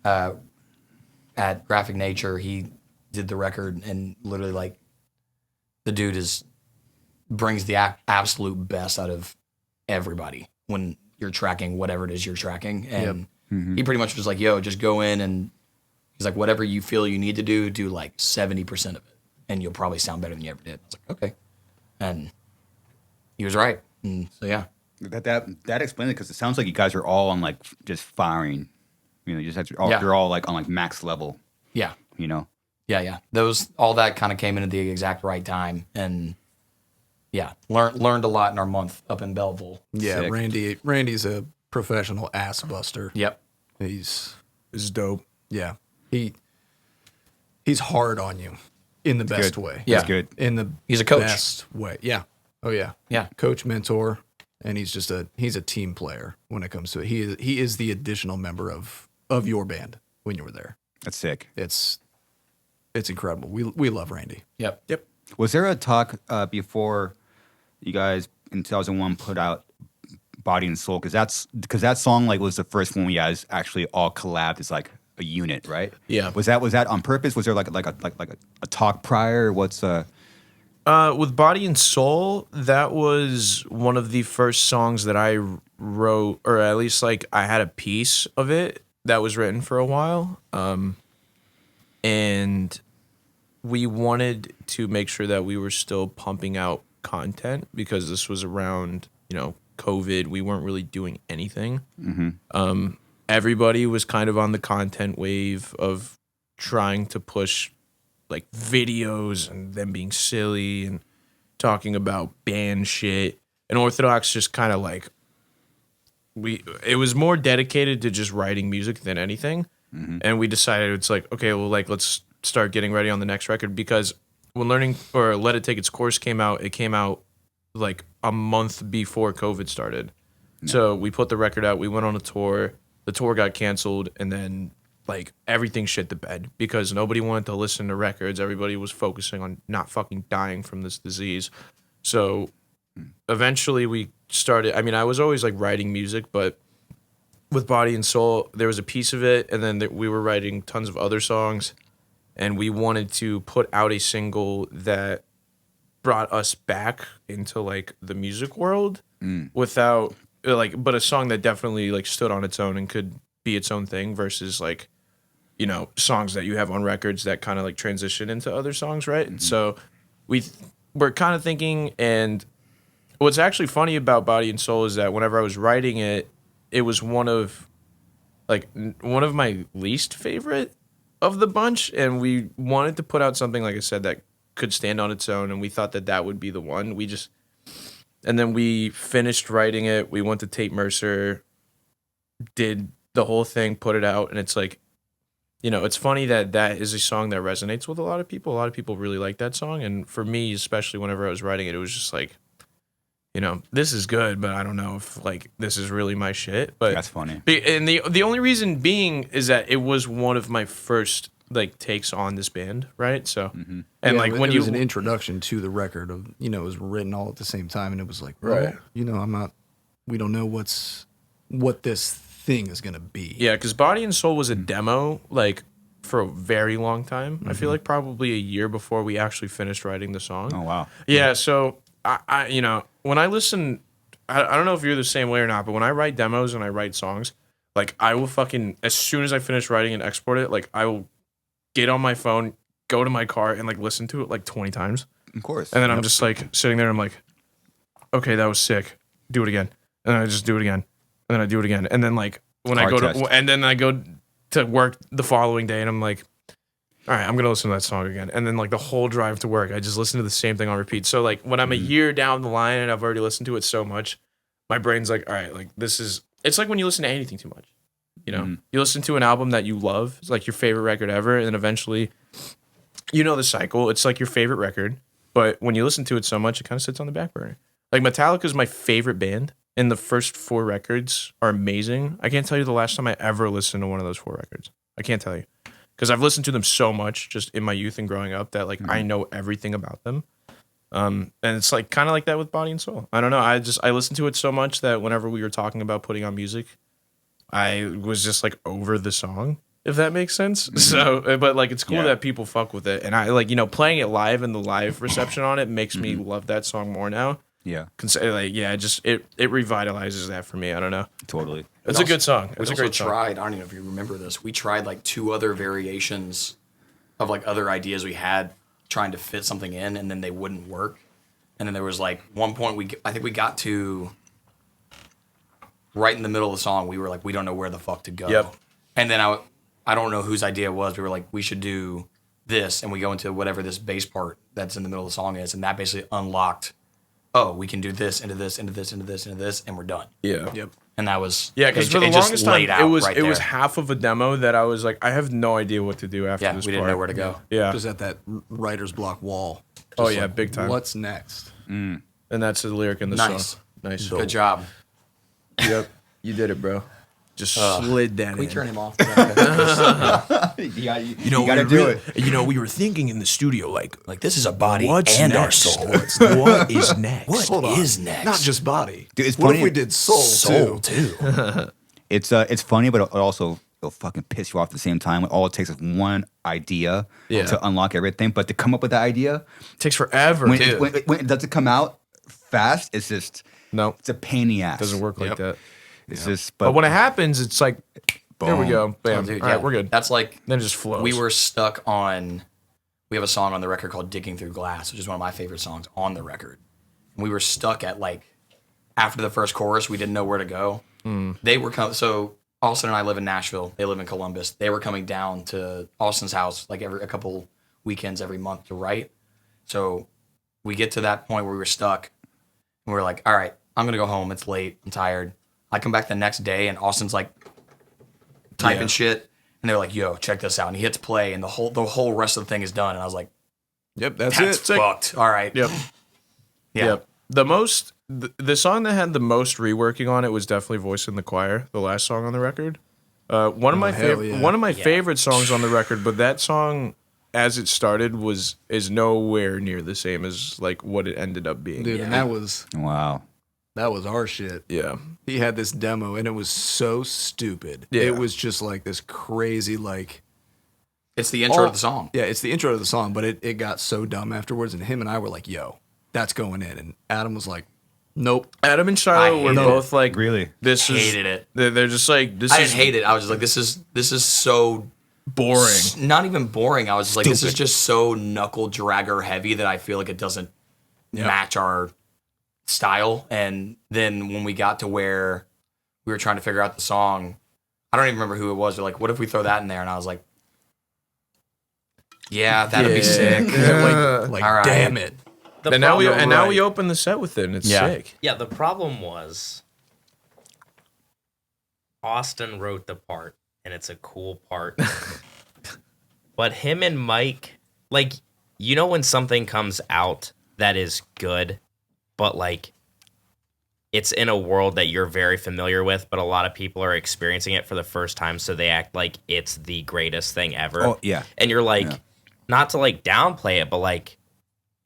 at Graphic Nature, he did the record, and literally like the dude brings the absolute best out of everybody when you're tracking whatever it is you're tracking. And he pretty much was like, yo, just go in, and he's like, whatever you feel you need to do like 70% of it, and you'll probably sound better than you ever did. I was like, okay. And he was right. And so, yeah. That explains it, because it sounds like you guys are all on like just firing. You know, you're all like on like max level. Yeah. You know? Yeah. All that kind of came in at the exact right time. And yeah, learned a lot in our month up in Belleville. Yeah, Sick. Randy's a professional ass buster. Yep. This is dope. Yeah. He's hard on you in the best good. way. Yeah. That's good. In the He's a coach. best way. Yeah. Oh yeah. Yeah. Coach, mentor, and he's a team player when it comes to it. He is the additional member of your band when you were there. That's sick. It's incredible. We love Randy. Yep. Was there a talk before you guys in 2001 put out Body and Soul? Because that song like was the first one we guys actually all collabed as like a unit, right? Yeah. Was that on purpose? Was there like a talk prior? What's with Body and Soul, that was one of the first songs that I wrote, or at least like I had a piece of it that was written for a while. And we wanted to make sure that we were still pumping out content, because this was around, you know, COVID. We weren't really doing anything. Everybody was kind of on the content wave of trying to push like videos and them being silly and talking about band shit. And Orthodox just kind of like, it was more dedicated to just writing music than anything. And we decided it's like, okay, well, like, let's start getting ready on the next record, because when Let It Take Its Course came out, it came out like a month before COVID started. So we put the record out, we went on a tour, the tour got canceled, and then like everything shit the bed because nobody wanted to listen to records. Everybody was focusing on not fucking dying from this disease. So eventually we started, I mean, I was always like writing music, but with Body and Soul, there was a piece of it, and then we were writing tons of other songs, and we wanted to put out a single that brought us back into like the music world without like, but a song that definitely like stood on its own and could be its own thing versus like, you know, songs that you have on records that kind of like transition into other songs, right? So we're kind of thinking, and what's actually funny about Body and Soul is that whenever I was writing it, it was one of my least favorite of the bunch, and we wanted to put out something, like I said, that could stand on its own, and we thought that would be the one. And then we finished writing it. We went to Tate Mercer, did the whole thing, put it out, and it's like, you know, it's funny that is a song that resonates with a lot of people. A lot of people really like that song, and for me, especially whenever I was writing it, it was just like, you know, this is good, but I don't know if like this is really my shit. But that's funny. And the only reason being is that it was one of my first like takes on this band, right? So and like when it was an introduction to the record of, you know, it was written all at the same time, and it was like, well, right, you know, we don't know what this thing is gonna be. Yeah, because Body and Soul was a demo like for a very long time. I feel like probably a year before we actually finished writing the song. Oh wow. Yeah, so I you know, when I listen, I don't know if you're the same way or not, but when I write demos and I write songs, like I will fucking, as soon as I finish writing and export it, like I will get on my phone, go to my car and like listen to it like 20 times. Of course. And then I'm just like sitting there. I'm like, okay, that was sick. Do it again. And then I just do it again. And then I do it again. And then like when I go to work the following day and I'm like, all right, I'm going to listen to that song again. And then like the whole drive to work, I just listen to the same thing on repeat. So like when I'm a year down the line and I've already listened to it so much, my brain's like, all right, like it's like when you listen to anything too much, you know, you listen to an album that you love. It's like your favorite record ever. And then eventually, you know, the cycle, it's like your favorite record. But when you listen to it so much, it kind of sits on the back burner. Like Metallica is my favorite band. And the first 4 records are amazing. I can't tell you the last time I ever listened to one of those 4 records. I can't tell you. Because I've listened to them so much just in my youth and growing up that like I know everything about them. And it's like kind of like that with Body and Soul. I don't know. I listened to it so much that whenever we were talking about putting on music, I was just like over the song, if that makes sense. So, but like it's cool that people fuck with it. And I like, you know, playing it live and the live reception on it makes me love that song more now. Yeah. Like, yeah, just it revitalizes that for me. I don't know. Totally. It's a good song. It's a great song. song. I don't even know if you remember this. We tried like 2 other variations of like other ideas we had trying to fit something in, and then they wouldn't work. And then there was like one point I think we got to right in the middle of the song. We were like, we don't know where the fuck to go. Yep. And then I don't know whose idea it was. We were like, we should do this, and we go into whatever this bass part that's in the middle of the song is, and that basically unlocked. Oh, we can do this into this into this into this into this, and we're done. Yeah. Yep. And that was Because for the it just longest time, laid out it was there. half of a demo that I was like, I have no idea what to do after Yeah, this we part. didn't know where to go. Yeah. Just at that writer's block wall. Oh, Just yeah, like, big time. What's next? And that's the lyric in the Nice. song. Nice. Good job. Yep. You did it, bro. Just slid that Can we in. turn him off? You gotta do it. You know, we were thinking in the studio, like This is a body what's and next? our soul. What is next? What is next? Not just body. Dude, it's what funny. if we did soul, too. It's funny, but it'll fucking piss you off at the same time. All it takes is one idea to unlock everything. But to come up with that idea, takes forever. when Dude. it doesn't come out fast, it's just No, it's a pain in the ass. doesn't work like that. It's just, But when it happens, it's like, there we Boom. go. Bam. Oh, dude, All right, we're good. That's like Then it just flows. we were stuck on. We have a song on the record called "Digging Through Glass," which is one of my favorite songs on the record. And we were stuck at like after the first chorus, we didn't know where to go. They were so Austin and I live in Nashville. They live in Columbus. They were coming down to Austin's house like a couple weekends every month to write. So we get to that point where we were stuck, and we're like, "All right, I'm gonna go home. It's late. I'm tired." I come back the next day, and Austin's like typing shit, and they're like, "Yo, check this out." And he hits play, and the whole rest of the thing is done. And I was like, Yep, that's "That's it. fucked." All right. Yep. Yeah. Yep. The song that had the most reworking on it was definitely "Voice in the Choir," the last song on the record. One of my favorite songs on the record, but that song, as it started, is nowhere near the same as like what it ended up being. Dude, and that was wow. our shit. Yeah. He had this demo, and it was so stupid. Yeah. It was just like this crazy, like... It's the intro to the song. Yeah, it's the intro to the song, but it got so dumb afterwards, and him and I were like, yo, that's going in. And Adam was like, nope. Adam and Shiloh were hated both like, Really? this is Hated it. They're just like, this I is didn't hate it. I was just like, this is so boring. not even boring. I was just like, this is just so knuckle dragger heavy that I feel like it doesn't match our style. And then when we got to where we were trying to figure out the song, I don't even remember who it was. They're like, what if we throw that in there? And I was like, yeah, that'd be sick. Like All right. damn it. And now we open the set with it, and it's sick. Yeah, the problem was Austin wrote the part, and it's a cool part. But him and Mike, like, you know when something comes out that is good, but, like, it's in a world that you're very familiar with, but a lot of people are experiencing it for the first time, so they act like it's the greatest thing ever. Oh, yeah. And you're like, not to, like, downplay it, but, like,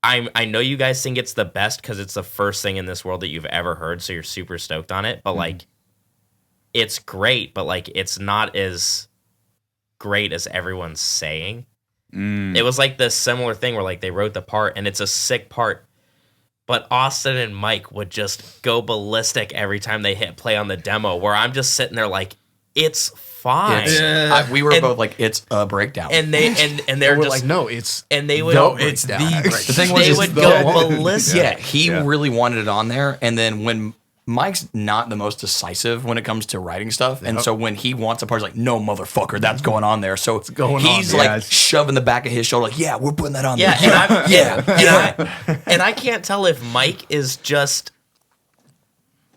I know you guys think it's the best because it's the first thing in this world that you've ever heard, so you're super stoked on it. But, like, it's great, but, like, it's not as great as everyone's saying. It was, like, this similar thing where, like, they wrote the part, and it's a sick part. but Austin and Mike would just go ballistic every time they hit play on the demo, where I'm just sitting there like, it's fine. We were both like, it's a breakdown. And they're We're just like, no, it's and they would it's the breakdown. The thing was, they is would the go one- ballistic. Yeah, he really wanted it on there. And then when Mike's not the most decisive when it comes to writing stuff, and so when he wants a part, he's like, "No, motherfucker, that's going on there." So he's like Yes. shoving the back of his shoulder, like, "Yeah, we're putting that on Yeah, there." and I can't tell if Mike is just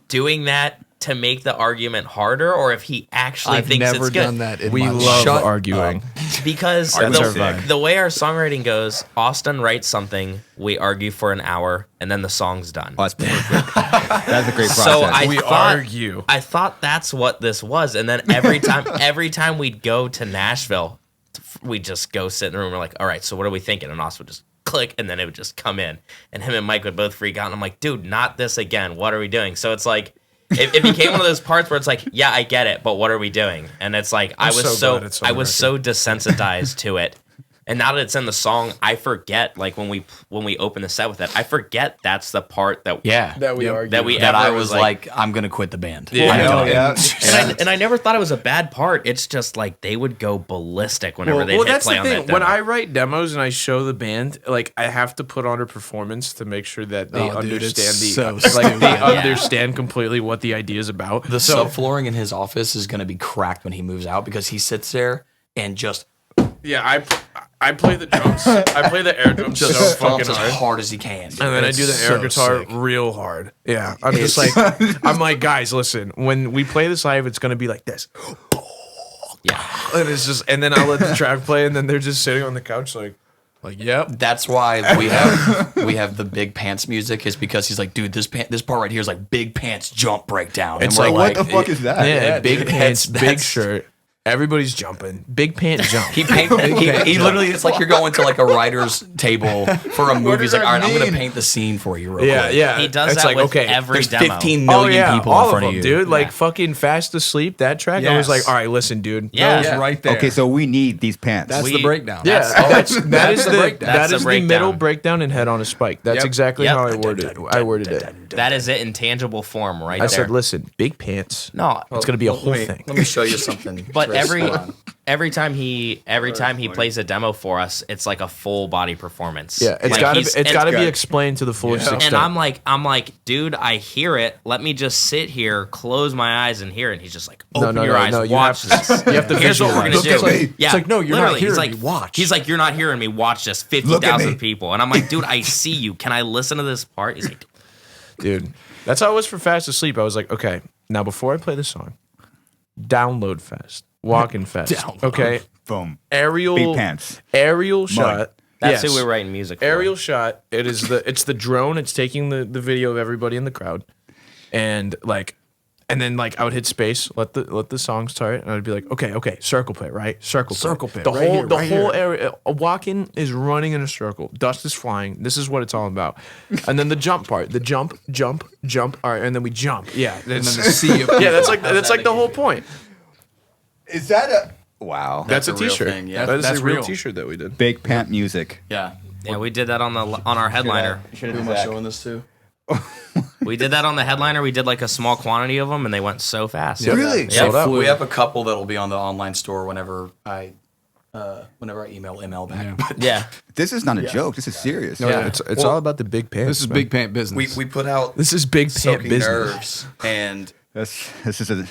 doing that to make the argument harder, or if he actually I've thinks never it's good. done that in We my love Shut arguing. Because That's our vibe. the way our songwriting goes, Austin writes something, we argue for an hour, and then the song's done. Oh, that's perfect. That's a great process. So We thought, argue. I thought that's what this was, and then every time we'd go to Nashville, we'd just go sit in the room. We're like, all right, so what are we thinking? And Austin would just click, and then it would just come in, and him and Mike would both freak out. And I'm like, dude, not this again. What are we doing? So it's like. It became one of those parts where it's like, yeah, I get it, but what are we doing? And it's like I was so glad it's on I the was so desensitized to it. And now that it's in the song, I forget, like when we open the set with it, I forget that's the part that That we argue. that I ever was like, I'm gonna quit the band. Yeah. I'm done. yeah. and I never thought it was a bad part. It's just like they would go ballistic whenever they hit that's play the on thing. that demo. When I write demos and I show the band, like I have to put on a performance to make sure that they Oh, dude, understand it's the so like they stupid. understand completely what the idea is about. The subflooring in his office is gonna be cracked when he moves out because he sits there and just I play the drums. I play the air drums so fucking stomps as hard. hard as he can. And then I do the air so guitar sick. real hard. Yeah. I'm just like, I'm like, guys, listen, when we play this live, it's going to be like this. yeah. And it's just, and then I'll let the track play, and then they're just sitting on the couch like, yep. That's why we have the big pants music is because he's like, dude, this part right here is like big pants jump breakdown. It's we're like, What the fuck is that? Yeah, big dude, pants, big that's- shirt. Everybody's jumping. Big pant jump. He literally, it's like you're going to like a writer's table for a movie. He's like, all right, I'm going to paint the scene for you real quick. Yeah. He does it's that like, with okay, every There's demo. 15 million people all in front of of them, you. dude. Like fucking Fast Asleep, that track. I was Yes. like, all right, listen, dude. Yeah. That was right there. Okay, so we need these pants. that's the breakdown. Yeah, that is that's the the breakdown. That's the breakdown. middle breakdown and head on a spike. That's Yep. exactly Yep. how I worded it. That is it in tangible form right I there. said, listen, big pants. No, It's gonna be a whole thing. Let me show you something. but Chris. every Hold on. time he plays a demo for us, it's like a full body performance. Yeah, it's Like, gotta he's- it's gotta be good. explained to the fullest extent. And I'm like, dude, I hear it. Let me just sit here, close my eyes, and hear it. And he's just like, open no, your no, eyes, no, you watch have to- this. you have to Here's what we're gonna visualize. do. Look at me. Yeah, It's like, no, you're not literally, hearing he's me, watch. He's like, you're not hearing me. Watch this. Look at 50,000 me. people. And I'm like, dude, I see you. Can I listen to this part? He's like, Dude, that's how it was for Fast Asleep. I was like, okay, now before I play the song, download fast, walking fast. Download. Okay, Boom. aerial Big pants. aerial shot. that's Yes. who we're writing music for. Aerial shot. It's the drone. It's taking the video of everybody in the crowd, and then I would hit space, let the song start, and I'd be like, okay, circle pit, right? Circle pit. right here, The right whole here. area. A walk-in is running in a circle. Dust is flying. This is what it's all about. And then the jump part. The jump. All right, and then we jump. Yeah, And then the sea of yeah. That's like the whole point. Is that a wow? That's a a real T-shirt. thing, yeah. That is That's a real real. T-shirt that we did. Big pant music. Yeah. Yeah, we did that on our headliner. Who am I showing this to? We did that on the headliner. We did like a small quantity of them, and they went so fast. Really? Yeah. Sold out. We have a couple that'll be on the online store whenever I email ML back. But Yeah. This is not a joke. This is serious. Yeah, it's all about the big pants. This is man. big pant business. we put out This is big pant Soaking business. Nerves, and This is a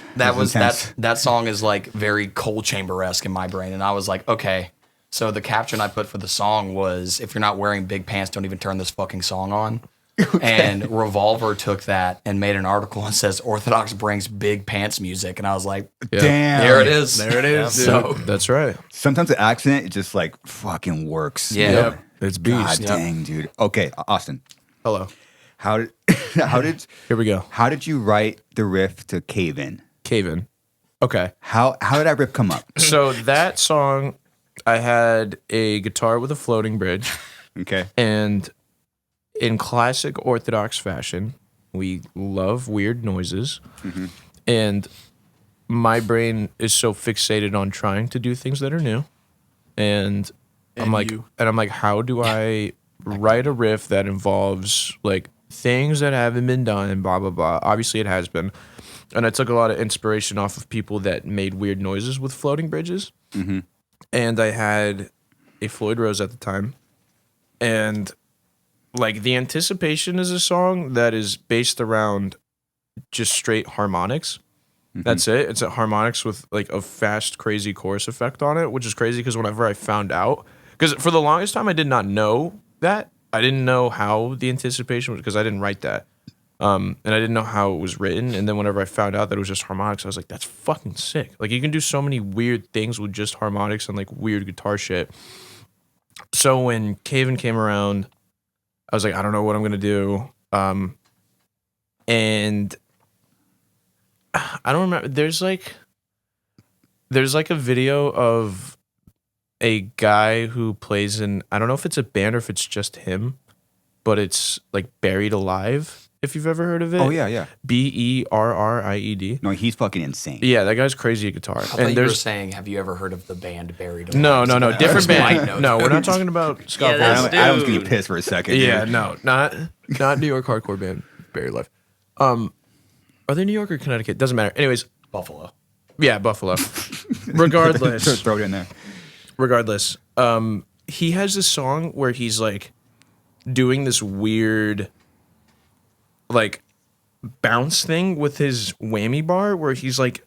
that song is like very Cold Chamber-esque in my brain, and I was like, okay. So the caption I put for the song was, if you're not wearing big pants, don't even turn this fucking song on. And Revolver took that and made an article and says Orthodox brings big pants music, and I was like, damn. there it is. There it is, dude. So That's right. Sometimes the accent it just like fucking works. Yeah. Yep. It's God beast. dang, dude. Okay, Austin. Hello. How did Here we go. how did you write the riff to Cave In? Cave in. Okay. How did that riff come up? So that song, I had a guitar with a floating bridge, Okay. and in classic Orthodox fashion, we love weird noises, and my brain is so fixated on trying to do things that are new, I'm like, how do I write a riff that involves like things that haven't been done and blah blah blah. Obviously, it has been, and I took a lot of inspiration off of people that made weird noises with floating bridges. Mm-hmm. And I had a Floyd Rose at the time, and like The Anticipation is a song that is based around just straight harmonics. That's it. It's a harmonics with like a fast, crazy chorus effect on it, which is crazy because whenever I found out, because for the longest time I did not know that. I didn't know how The Anticipation was because I didn't write that. And I didn't know how it was written. And then whenever I found out that it was just harmonics, I was like, that's fucking sick. Like you can do so many weird things with just harmonics and like weird guitar shit. So when Caven came around, I was like, I don't know what I'm going to do. And I don't remember. There's like a video of a guy who plays in, I don't know if it's a band or if it's just him, but it's like Buried Alive, if you've ever heard of it. Oh, yeah. Berried. No, he's fucking insane. Yeah, that guy's crazy at guitar. I thought you were saying, have you ever heard of the band Buried Alive? No, different band. No, we're not talking about Scott. Yeah, Walker. Adam's gonna be pissed for a second. Yeah, dude. no, not New York hardcore band Buried Alive. Are they New York or Connecticut? Doesn't matter. Anyways, Buffalo. yeah, Buffalo. Regardless, Throw it in there. he has this song where he's like doing this weird like bounce thing with his whammy bar where he's like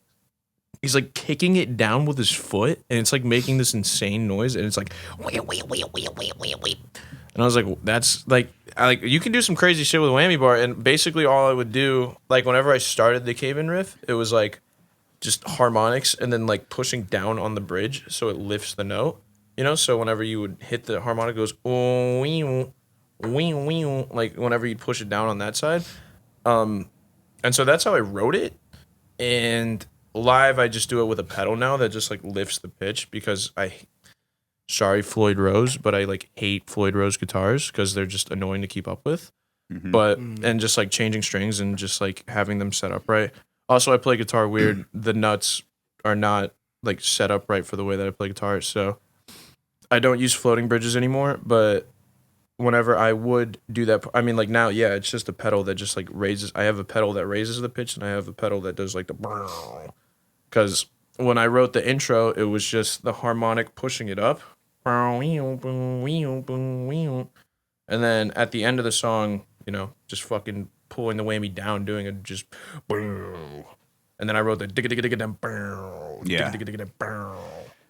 kicking it down with his foot and it's like making this insane noise and it's like and I was like, that's like you can do some crazy shit with a whammy bar. And basically all I would do, like whenever I started the Cave-In riff, it was like just harmonics and then like pushing down on the bridge so it lifts the note, you know? So whenever you would hit the harmonic, it goes, oh, like whenever you push it down on that side. And so that's how I wrote it. And live, I just do it with a pedal now that just like lifts the pitch because sorry, Floyd Rose, but I like hate Floyd Rose guitars because they're just annoying to keep up with. But and just like changing strings and just like having them set up right. Also, I play guitar weird. The nuts are not like set up right for the way that I play guitar, so I don't use floating bridges anymore. But whenever I would do that, I mean, like now, yeah, it's just a pedal that just like raises. I have a pedal that raises the pitch, and I have a pedal that does like the. Because when I wrote the intro, it was just the harmonic pushing it up. And then at the end of the song, you know, just fucking pulling the whammy down, doing it just. And then I wrote the Yeah.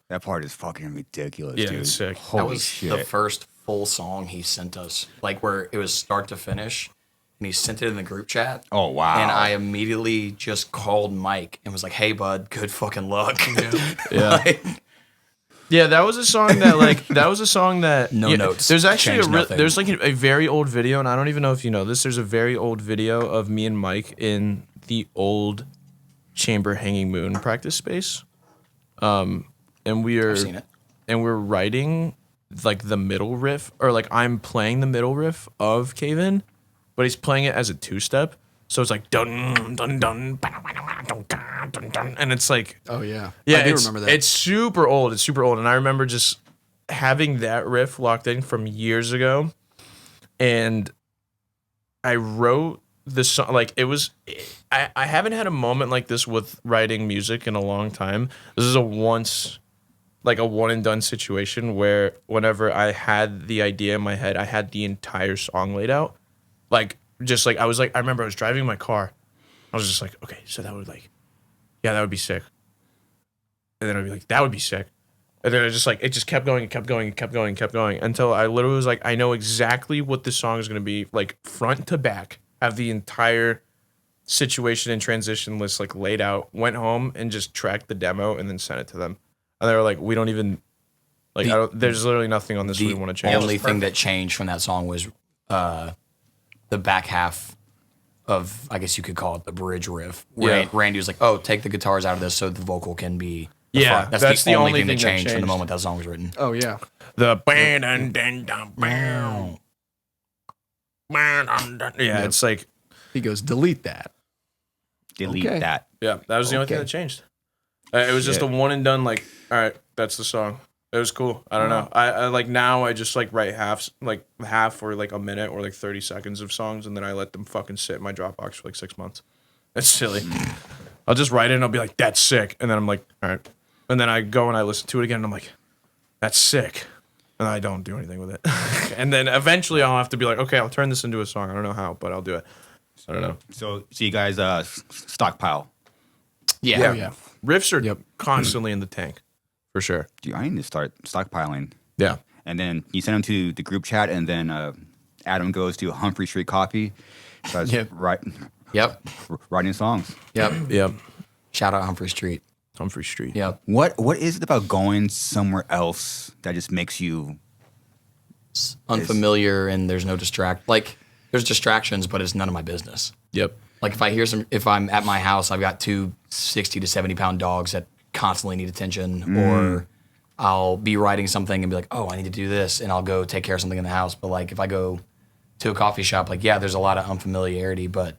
That part is fucking ridiculous, yeah, dude. it's sick. That Holy was shit. the first full song he sent us, like where it was start to finish, and he sent it in the group chat. Oh, wow. And I immediately just called Mike and was like, "Hey, bud, good fucking luck." Yeah. Like, Yeah, that was a song that No notes. There's actually Changed nothing. there's like a very old video, and I don't even know if you know this. There's a very old video of me and Mike in the old Chamber Hanging Moon practice space, and I've seen it. and we're writing like the middle riff, or like I'm playing the middle riff of Cave-In, but he's playing it as a 2-step, so it's like dun dun dun dun dun dun, and it's like. Oh yeah, Yeah, I do it's, remember that. It's super old. And I remember just having that riff locked in from years ago. And I wrote the song, like it was, I haven't had a moment like this with writing music in a long time. This is a one and done situation where whenever I had the idea in my head, I had the entire song laid out. Like, just like, I remember I was driving my car. I was just like, okay, so that would like, yeah, that would be sick. And then I'd be like, that would be sick. And then it just kept going and kept going and kept going and kept going until I literally was like, I know exactly what this song is going to be, like front to back, have the entire situation and transition list like laid out, went home and just tracked the demo and then sent it to them. And they were like, we don't even, like, there's literally nothing on this we want to change. The only thing that changed from that song was the back half of, I guess you could call it the bridge riff. Yeah. Randy was like, "Oh, take the guitars out of this so the vocal can be." Yeah, front." that's the only thing that thing that changed from the changed. moment that song was written. Oh yeah, The yeah, it's like, he goes delete that. Delete Okay. that. yeah, that was the only thing Okay. that changed. It was just a one and done, like, all right, that's the song. It was cool. I don't know. I like now I just like write half or like a minute or like 30 seconds of songs, and then I let them fucking sit in my Dropbox for like 6 months. That's silly. I'll just write it and I'll be like, that's sick. And then I'm like, all right. And then I go and I listen to it again and I'm like, that's sick. And I don't do anything with it. And then eventually I'll have to be like, okay, I'll turn this into a song. I don't know how, but I'll do it. I don't know. So you guys stockpile. Yeah. Yeah. Riffs are constantly in the tank, for sure. Dude, I need to start stockpiling. Yeah. And then you send them to the group chat, and then Adam goes to Humphrey Street Coffee. Yep. Writing songs. Yep. Shout out Humphrey Street. Humphrey Street. Yep. What is it about going somewhere else that just makes you Unfamiliar and there's no there's distractions, but it's none of my business. Yep. Like if I'm at my house, I've got two 60 to 70 pound dogs that constantly need attention, or I'll be writing something and be like, oh, I need to do this, and I'll go take care of something in the house. But like if I go to a coffee shop, like there's a lot of unfamiliarity, but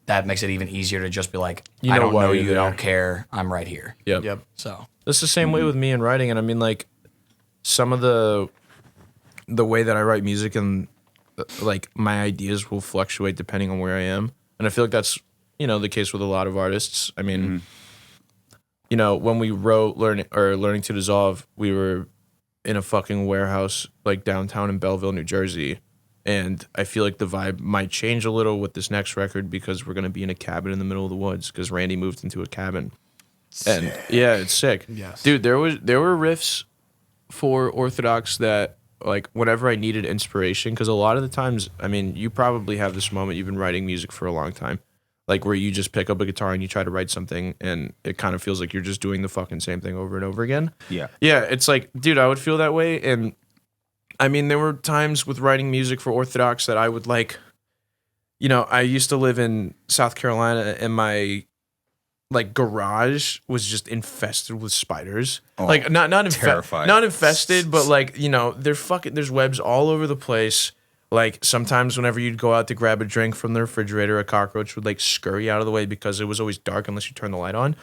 that makes it even easier to just be like, You I know don't why know you're you, there. don't care, I'm right here. Yep. So That's the same way with me in writing. And I mean, like, some of the way that I write music and like my ideas will fluctuate depending on where I am. And I feel like that's, the case with a lot of artists. I mean, when we wrote Learning to Dissolve, we were in a fucking warehouse like downtown in Belleville, New Jersey. And I feel like the vibe might change a little with this next record because we're going to be in a cabin in the middle of the woods because Randy moved into a cabin. And yeah, it's sick. Yes. Dude, there were riffs for Orthodox that like whenever I needed inspiration, because a lot of the times, I mean, you probably have this moment, you've been writing music for a long time, like where you just pick up a guitar and you try to write something and it kind of feels like you're just doing the fucking same thing over and over again. Yeah. Yeah, it's like, dude, I would feel that way. And I mean, there were times with writing music for Orthodox that I would like, I used to live in South Carolina and my like garage was just infested with spiders. Oh, like not terrified. not infested, but like, there's webs all over the place. Like sometimes whenever you'd go out to grab a drink from the refrigerator, a cockroach would like scurry out of the way because it was always dark unless you turn the light on.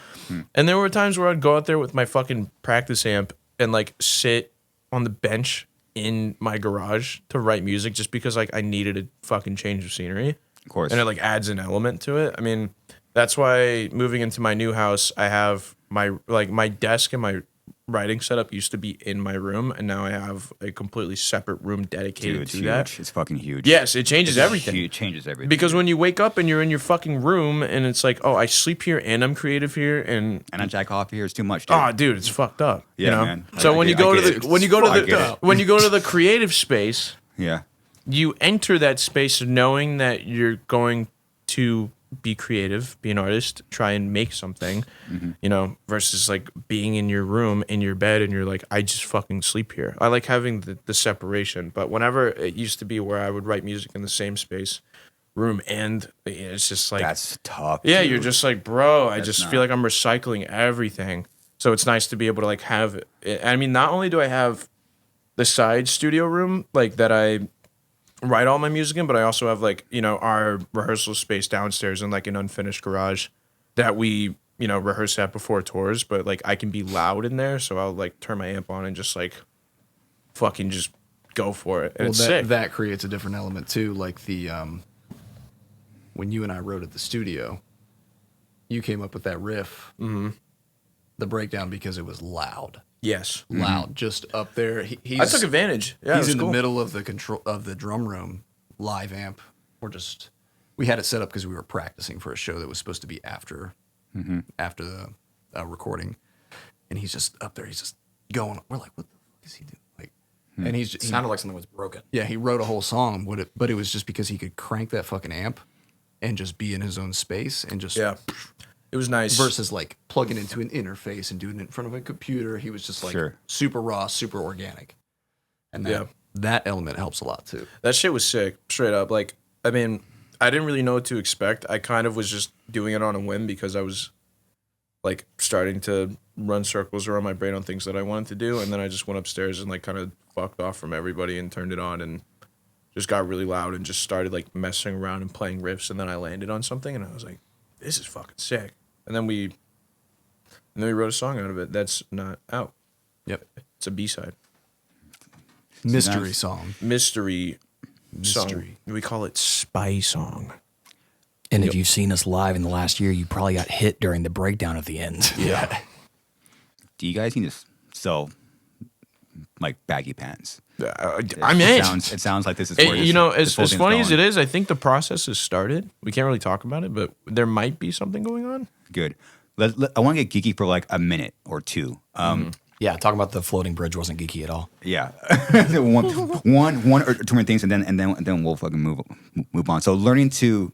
And there were times where I'd go out there with my fucking practice amp and like sit on the bench in my garage to write music just because like I needed a fucking change of scenery. Of course. And it like adds an element to it. I mean, that's why moving into my new house, I have my desk and my writing setup used to be in my room, and now I have a completely separate room dedicated It's to huge. that. It's fucking huge. Yes, it changes everything. It changes everything. Because when you wake up and you're in your fucking room and it's like, oh, I sleep here and I'm creative here and I jack off here is too much, dude. oh, dude, it's fucked up. Yeah, man. So I when you get go it. to I the get it. when you go to I get the it. when you go to the creative space, Yeah. you enter that space knowing that you're going to be creative, be an artist, try and make something, versus like being in your room, in your bed, and you're like, I just fucking sleep here. I like having the separation, but whenever it used to be where I would write music in the same space, room, and it's just like, That's tough. yeah, dude. you're just like, bro, I That's just not- feel like I'm recycling everything. So it's nice to be able to like have it. I mean, not only do I have the side studio room, like that I write all my music in, but I also have like, our rehearsal space downstairs in like an unfinished garage that we, rehearse at before tours, but like I can be loud in there. So I'll like turn my amp on and just like fucking just go for it. And it's sick. that creates a different element too. Like the when you and I wrote at the studio, you came up with that riff, the breakdown because it was loud. Yes. Loud, just up there. He's, I took advantage. Yeah, he's it was in cool. the middle of the control of the drum room, live amp. We had it set up because we were practicing for a show that was supposed to be after the recording, and he's just up there. He's just going. We're like, what the fuck is he doing? Like, and it sounded like something was broken. yeah, he wrote a whole song, but it was just because he could crank that fucking amp and just be in his own space and just Yeah. It was nice. versus like plugging into an interface and doing it in front of a computer. He was just like Sure. super raw, super organic, and that element helps a lot too. That shit was sick, straight up. Like, I mean, I didn't really know what to expect. I kind of was just doing it on a whim because I was like starting to run circles around my brain on things that I wanted to do, and then I just went upstairs and like kind of fucked off from everybody and turned it on and just got really loud and just started like messing around and playing riffs, and then I landed on something and I was like, this is fucking sick. And then we wrote a song out of it that's not out. Yep. It's a B-side. Mystery song. Mystery song. We call it Spy Song. And if you've seen us live in the last year, you probably got hit during the breakdown at the end. Yeah. Do you guys need to sell like baggy pants? I'm in. It sounds like this is where You know, as whole thing's funny as going. it is, I think the process has started. We can't really talk about it, but there might be something going on. Good. I want to get geeky for like a minute or two. Yeah, talking about the floating bridge wasn't geeky at all. Yeah, one or two more things, and then we'll fucking move on. So learning to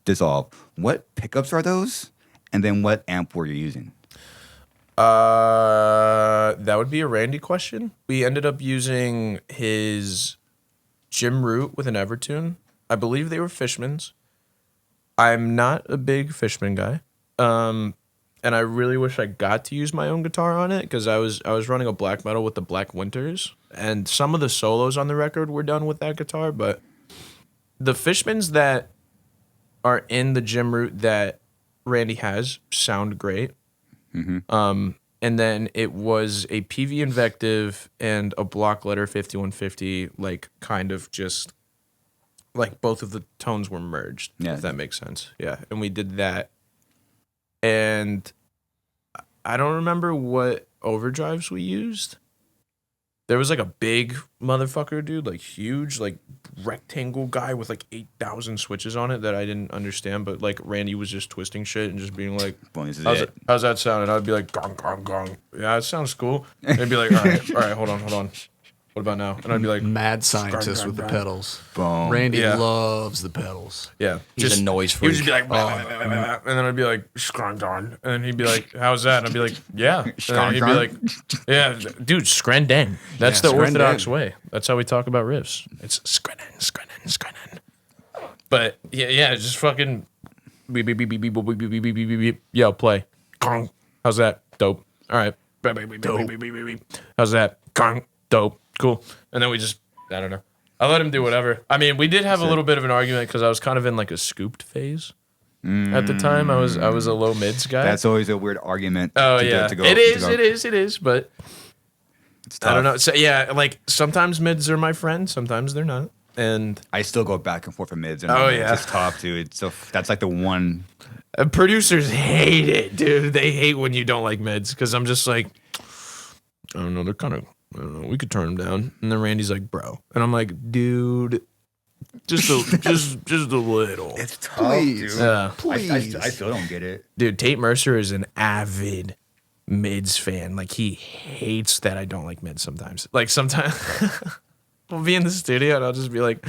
dissolve. What pickups are those? And then what amp were you using? That would be a Randy question. We ended up using his Jim Root with an Evertune. I believe they were Fishmans. I'm not a big Fishman guy. And I really wish I got to use my own guitar on it because I was running a black metal with the Black Winters, and some of the solos on the record were done with that guitar. But the Fishmans that are in the Jim Root that Randy has sound great. And then it was a PV Invective and a Block Letter 5150, like kind of just like both of the tones were merged, if that makes sense. Yeah, and we did that. And I don't remember what overdrives we used. There was like a big motherfucker, dude, like huge, like rectangle guy with like 8,000 switches on it that I didn't understand. But like Randy was just twisting shit and just being like, how's that sound? And I'd be like, gong, gong, gong. Yeah, it sounds cool. And he'd be like, all right, hold on. What about now? And I'd be like, mad scientist with the pedals. Boom. Randy loves the pedals. Yeah. He's a noise He freak. would just be like, blah, blah, blah, blah, and then I'd be like, scrandon. And then he'd be like, how's that? And I'd be like, yeah. And then he'd be like, yeah, dude, scrandon. That's the Orthodox way. That's how we talk about riffs. It's scrandon. But yeah, just fucking beep, beep, beep, beep, beep, beep, beep, beep, beep, beep, beep. Yo, play. Gong. How's that? Dope. All right. Beep, beep, beep, beep, beep, beep, beep, beep. How's that? Gong. Dope. Cool. And then we just, I don't know. I let him do whatever. I mean, we did have a little bit of an argument because I was kind of in like a scooped phase at the time. I was a low mids guy. That's always a weird argument. To go. It is. But it's tough. I don't know. So yeah, like sometimes mids are my friend, sometimes they're not. And I still go back and forth for mids. And yeah, it's tough, dude. So that's like the one. Producers hate it, dude. They hate when you don't like mids because I'm just like, I don't know. They're kind of. I don't know, we could turn them down. And then Randy's like, bro. And I'm like, dude, just a little. It's tough, dude. Please. I still don't get it. Dude, Tate Mercer is an avid mids fan. Like, he hates that I don't like mids sometimes. Like, sometimes we'll be in the studio and I'll just be like,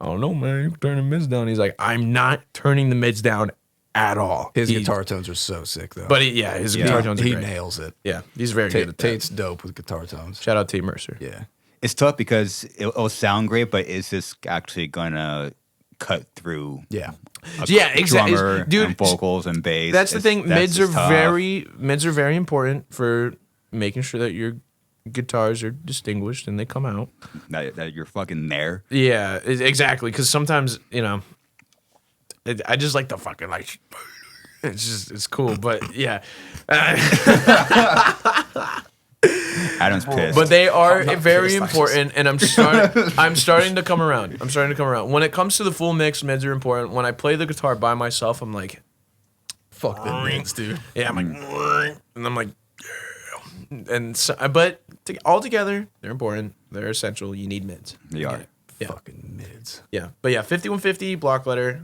I don't know, man. You can turn the mids down. He's like, I'm not turning the mids down at all. His guitar tones are so sick, though. But his guitar tones are he great. nails it. Yeah, he's very good at that. Tate's dope with guitar tones. Shout out Tate Mercer. Yeah. It's tough because it'll sound great, but is this actually gonna cut through? Yeah. Exactly, Drummer dude. and vocals and bass. That's the thing. Mids are tough. very important for making sure that your guitars are distinguished and they come out. That you're fucking there. Yeah, exactly. Because sometimes I just like the fucking like. It's cool, but yeah. Adam's pissed. But they are very important, and I'm starting to come around. When it comes to the full mix, mids are important. When I play the guitar by myself, I'm like, Fuck them mids, dude. yeah, I'm like, and I'm like, yeah. And so, but all together, they're important. They're essential. You need mids. They are. Yeah. Fucking mids. Yeah, but yeah, 5150 Block Letter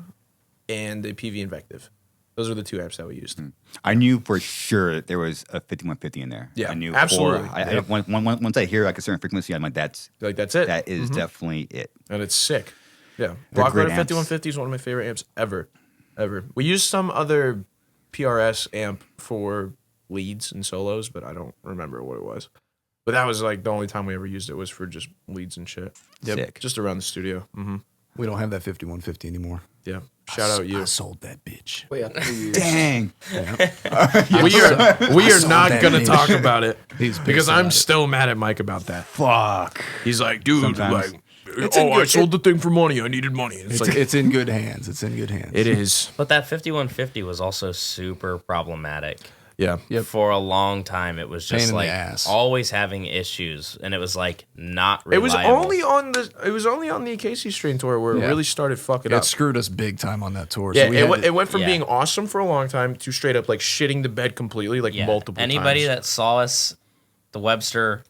and a PV Invective. Those are the two amps that we used. I knew for sure there was a 5150 in there. Yeah, I knew. absolutely. Once I hear like a certain frequency, I'm like, that's it. That is definitely it. And it's sick. Yeah, They're Block great Letter amps. 5150 is one of my favorite amps ever. We used some other PRS amp for leads and solos, but I don't remember what it was. But that was like the only time we ever used it was for just leads and shit. Sick. Just around the studio. Mm-hmm. We don't have that 5150 anymore. Yeah. Shout out you. I sold that bitch. Dang. We are not that gonna bitch. talk about it He's because pissed I'm about it. still mad at Mike about that. Fuck. He's like, dude, Sometimes. like, I sold the thing for money. I needed money. It's like It's in good hands. It's in good hands. it is. But that 5150 was also super problematic. Yeah. For a long time, it was Pain just in the like ass. always having issues, and it was like not It was reliable. only on the Casey Strain tour where it Yeah. really started fucking It up. screwed us big time on that tour. Yeah, So we had to- it went from yeah. being awesome for a long time to straight up like shitting the bed completely, like Yeah. multiple Anybody times. that saw us, the Webster,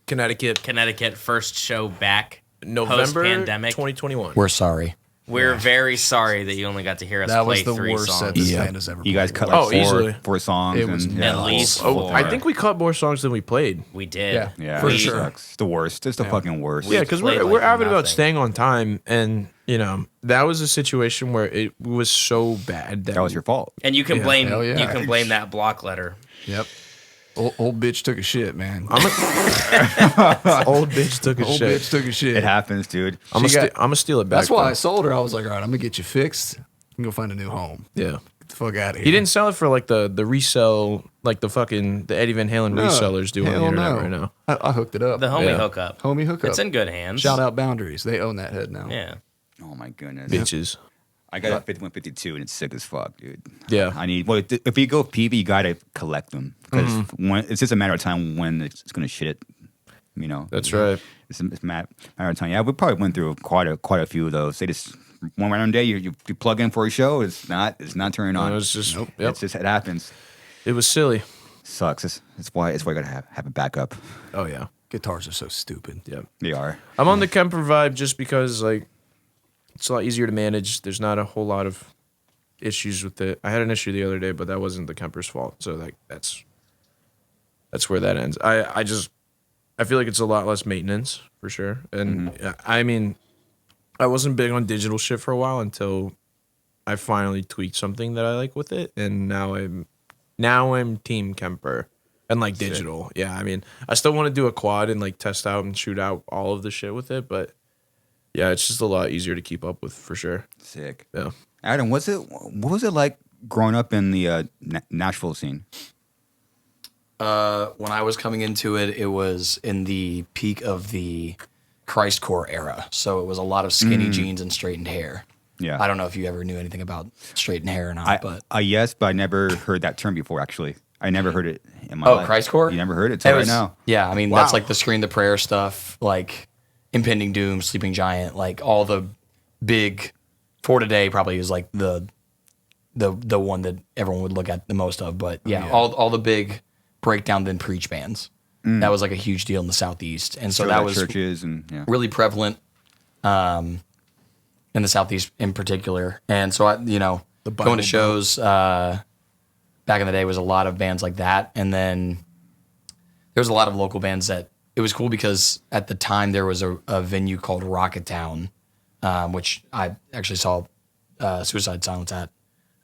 Connecticut, first show back November post-pandemic. 2021. We're sorry. We're very sorry that you only got to hear us that play was the 3 worst songs. set this Yeah. band has ever You guys played. cut like Oh, easily. four songs. It was and, At least Oh, 4. I think we cut more songs than we played. we did. Yeah. Yeah, For it sure. sucks. It's the worst. It's the fucking worst. Yeah, because played we're like avid about nothing. staying on time, and that was a situation where it was so bad That was your fault. And you can blame hell yeah. you can blame that block letter. Yep. Old bitch took a shit, man. old bitch took a Old shit. bitch took a shit. It happens, dude. I'm gonna steal it back. That's why I though. sold her. I was like, all right, I'm gonna get you fixed. I'm gonna find a new home. Yeah. Get the fuck out of here. He didn't sell it for like the resell, like the Eddie Van Halen No. resellers do on the Hell internet no. right now. I hooked it up. The homie Yeah. hookup. Homie hookup. It's in good hands. Shout out Boundaries. They own that head now. Yeah. Oh my goodness. Bitches. I got a 5152 and it's sick as fuck, dude. Yeah. I need. Well, if you go PV, you gotta collect them because it's just a matter of time when it's gonna shit it. That's right. It's a matter of time. Yeah, we probably went through quite a few of those. They just one random day you plug in for a show. It's not turning on. It was just Nope. yep. It happens. It was silly. Sucks. It's why you gotta have a backup. Oh yeah. Guitars are so stupid. Yeah. They are. I'm on the Kemper vibe just because like it's a lot easier to manage. There's not a whole lot of issues with it. I had an issue the other day, but that wasn't the Kemper's fault. So like that's where that ends. I feel like it's a lot less maintenance for sure. And I mean, I wasn't big on digital shit for a while until I finally tweaked something that I like with it, and now I'm Team Kemper and like digital. Yeah, I mean, I still want to do a quad and like test out and shoot out all of the shit with it, but yeah, it's just a lot easier to keep up with for sure. Sick. Yeah. Adam, what was it like growing up in the Nashville scene? When I was coming into it, it was in the peak of the ChristCore era. So it was a lot of skinny jeans and straightened hair. Yeah. I don't know if you ever knew anything about straightened hair or not, but Yes, but I never heard that term before. Actually, I never heard it in my life. ChristCore? You never heard it till right now. Yeah, I mean that's like the Scream the Prayer stuff, like Impending Doom, Sleeping Giant, like all the big. For Today probably is like the one that everyone would look at the most of, but yeah. all the big breakdown then preach bands. That was like a huge deal in the Southeast, and so Sure, that like was churches and yeah. really prevalent in the Southeast in particular. And so going to shows back in the day was a lot of bands like that, and then there was a lot of local bands that it was cool because at the time there was a venue called Rocketown, which I actually saw Suicide Silence at.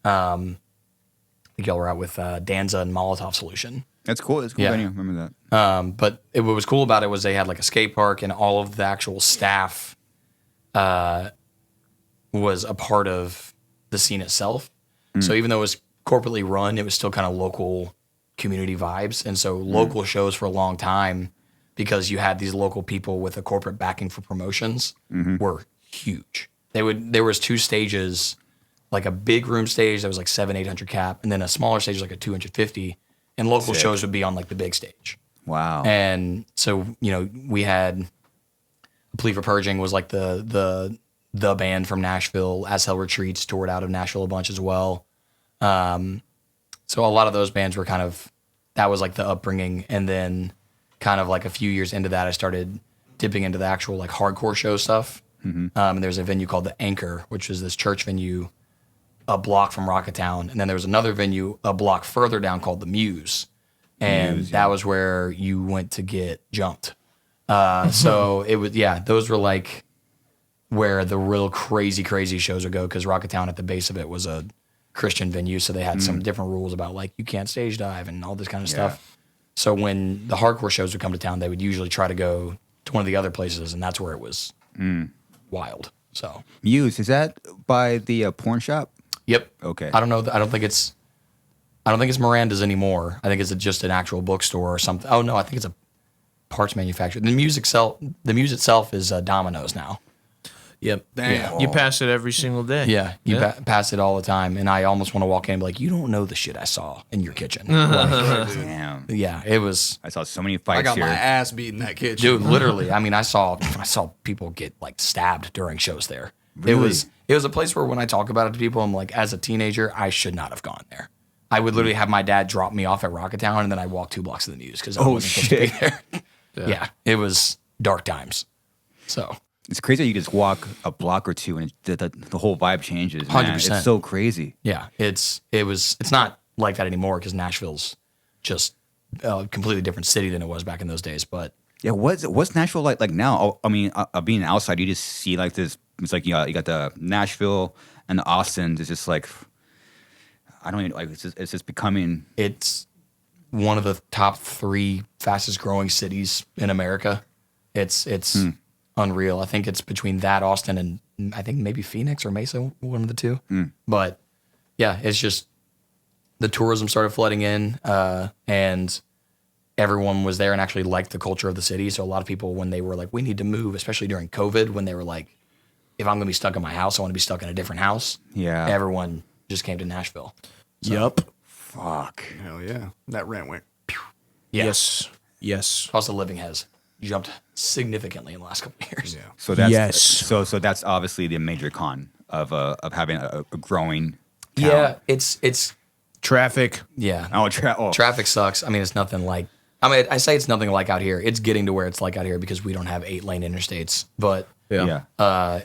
I think y'all were out with Danza and Molotov Solution. That's cool. It's cool. Yeah. Venue. I remember that. But what was cool about it was they had like a skate park and all of the actual staff was a part of the scene itself. So even though it was corporately run, it was still kind of local community vibes. And so local shows for a long time, because you had these local people with a corporate backing for promotions, were huge. There was 2 stages, like a big room stage that was like 700-800 cap, and then a smaller stage like a 250. And local shows would be on like the big stage. Wow. And so, we had Plea for Purging was like the band from Nashville. As Hell Retreats toured out of Nashville a bunch as well. So a lot of those bands were that was like the upbringing. And then kind of like a few years into that, I started dipping into the actual like hardcore show stuff. And there's a venue called The Anchor, which is this church venue a block from Rocketown. And then there was another venue a block further down called The Muse. And that was where you went to get jumped. So it was, those were like where the real crazy shows would go, because Rocketown at the base of it was a Christian venue. So they had some different rules about like you can't stage dive and all this kind of stuff. So when the hardcore shows would come to town, they would usually try to go to one of the other places, and that's where it was wild. So Muse, is that by the porn shop? Yep. Okay. I don't know. I don't think it's Miranda's anymore. I think it's just an actual bookstore or something. Oh no, I think it's a parts manufacturer. The Muse itself is Domino's now. Yep. Damn. You pass it every single day. Yeah, you pass it all the time, and I almost want to walk in and be like, "You don't know the shit I saw in your kitchen." Like, Damn. yeah, it was, I saw so many I fights got here. my ass beat in that kitchen. dude. Literally, I mean, I saw people get like stabbed during shows there. Really? It was a place where when I talk about it to people, I'm like, as a teenager, I should not have gone there. I would literally have my dad drop me off at Rocketown, and then I'd walk 2 blocks to the News because I wasn't supposed to be there. Yeah, it was dark times. So. It's crazy. You just walk a block or two, and the whole vibe changes. Man. 100%. It's so crazy. Yeah, it's not like that anymore because Nashville's just a completely different city than it was back in those days. But Yeah, what's Nashville like now? I mean, being outside, you just see like this. It's like you got the Nashville and the Austin. It's just like I don't even like. It's just becoming. it's one of the top 3 fastest growing cities in America. It's unreal. I think it's between that, Austin, and I think maybe Phoenix or Mesa, one of the two. But yeah, it's just the tourism started flooding in, and everyone was there and actually liked the culture of the city. So a lot of people, when they were like, we need to move, especially during COVID, when they were like, if I'm going to be stuck in my house, I want to be stuck in a different house. Yeah. Everyone just came to Nashville. Yup. Fuck. Hell yeah. That rent went. Yeah. Yes. Cost of living has jumped significantly in the last couple of years. Yeah. So that's Yes. so that's obviously the major con of having a growing. Town. Yeah, it's Traffic. yeah. Oh, Traffic sucks. I mean, it's nothing like. I mean, I say it's nothing like out here. It's getting to where it's like out here because we don't have 8-lane interstates. But yeah.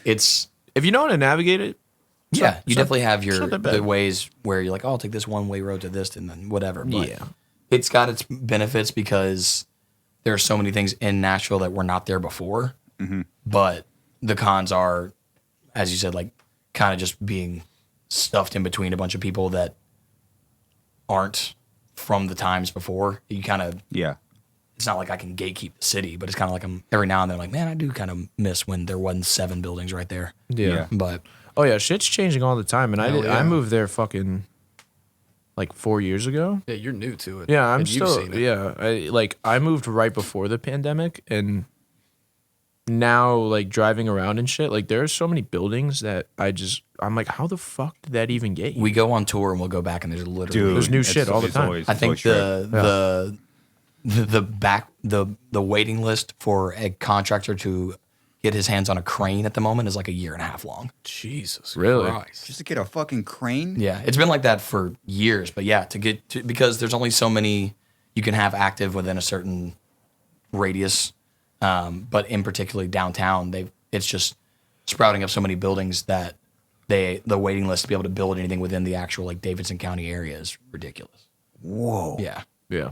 it's If you know how to navigate it, yeah, you definitely have not that bad. the ways where you're like, oh, I'll take this one way road to this and then whatever. But Yeah. it's got its benefits because there are so many things in Nashville that were not there before. But the cons are, as you said, like kind of just being stuffed in between a bunch of people that aren't from the times before. You kind of, Yeah. it's not like I can gatekeep the city, but it's kind of like every now and then I'm like, man, I do kind of miss when there wasn't 7 buildings right there. Yeah. But Oh yeah, shit's changing all the time, and yeah. I moved there fucking like 4 years ago. Yeah, you're new to it. Yeah, I'm and you've still seen it. yeah. I moved right before the pandemic, and now like driving around and shit, like there are so many buildings that I'm like, how the fuck did that even get you? we go on tour and we'll go back and there's literally Dude, There's new it's- shit all the it's time. always- I it's think always the waiting list for a contractor to get his hands on a crane at the moment is like 1.5 years long. Jesus Really? Christ. just to get a fucking crane. Yeah, it's been like that for years, but yeah, because there's only so many you can have active within a certain radius. But in particularly downtown, it's just sprouting up so many buildings that the waiting list to be able to build anything within the actual like Davidson County area is ridiculous. Whoa. Yeah. Yeah.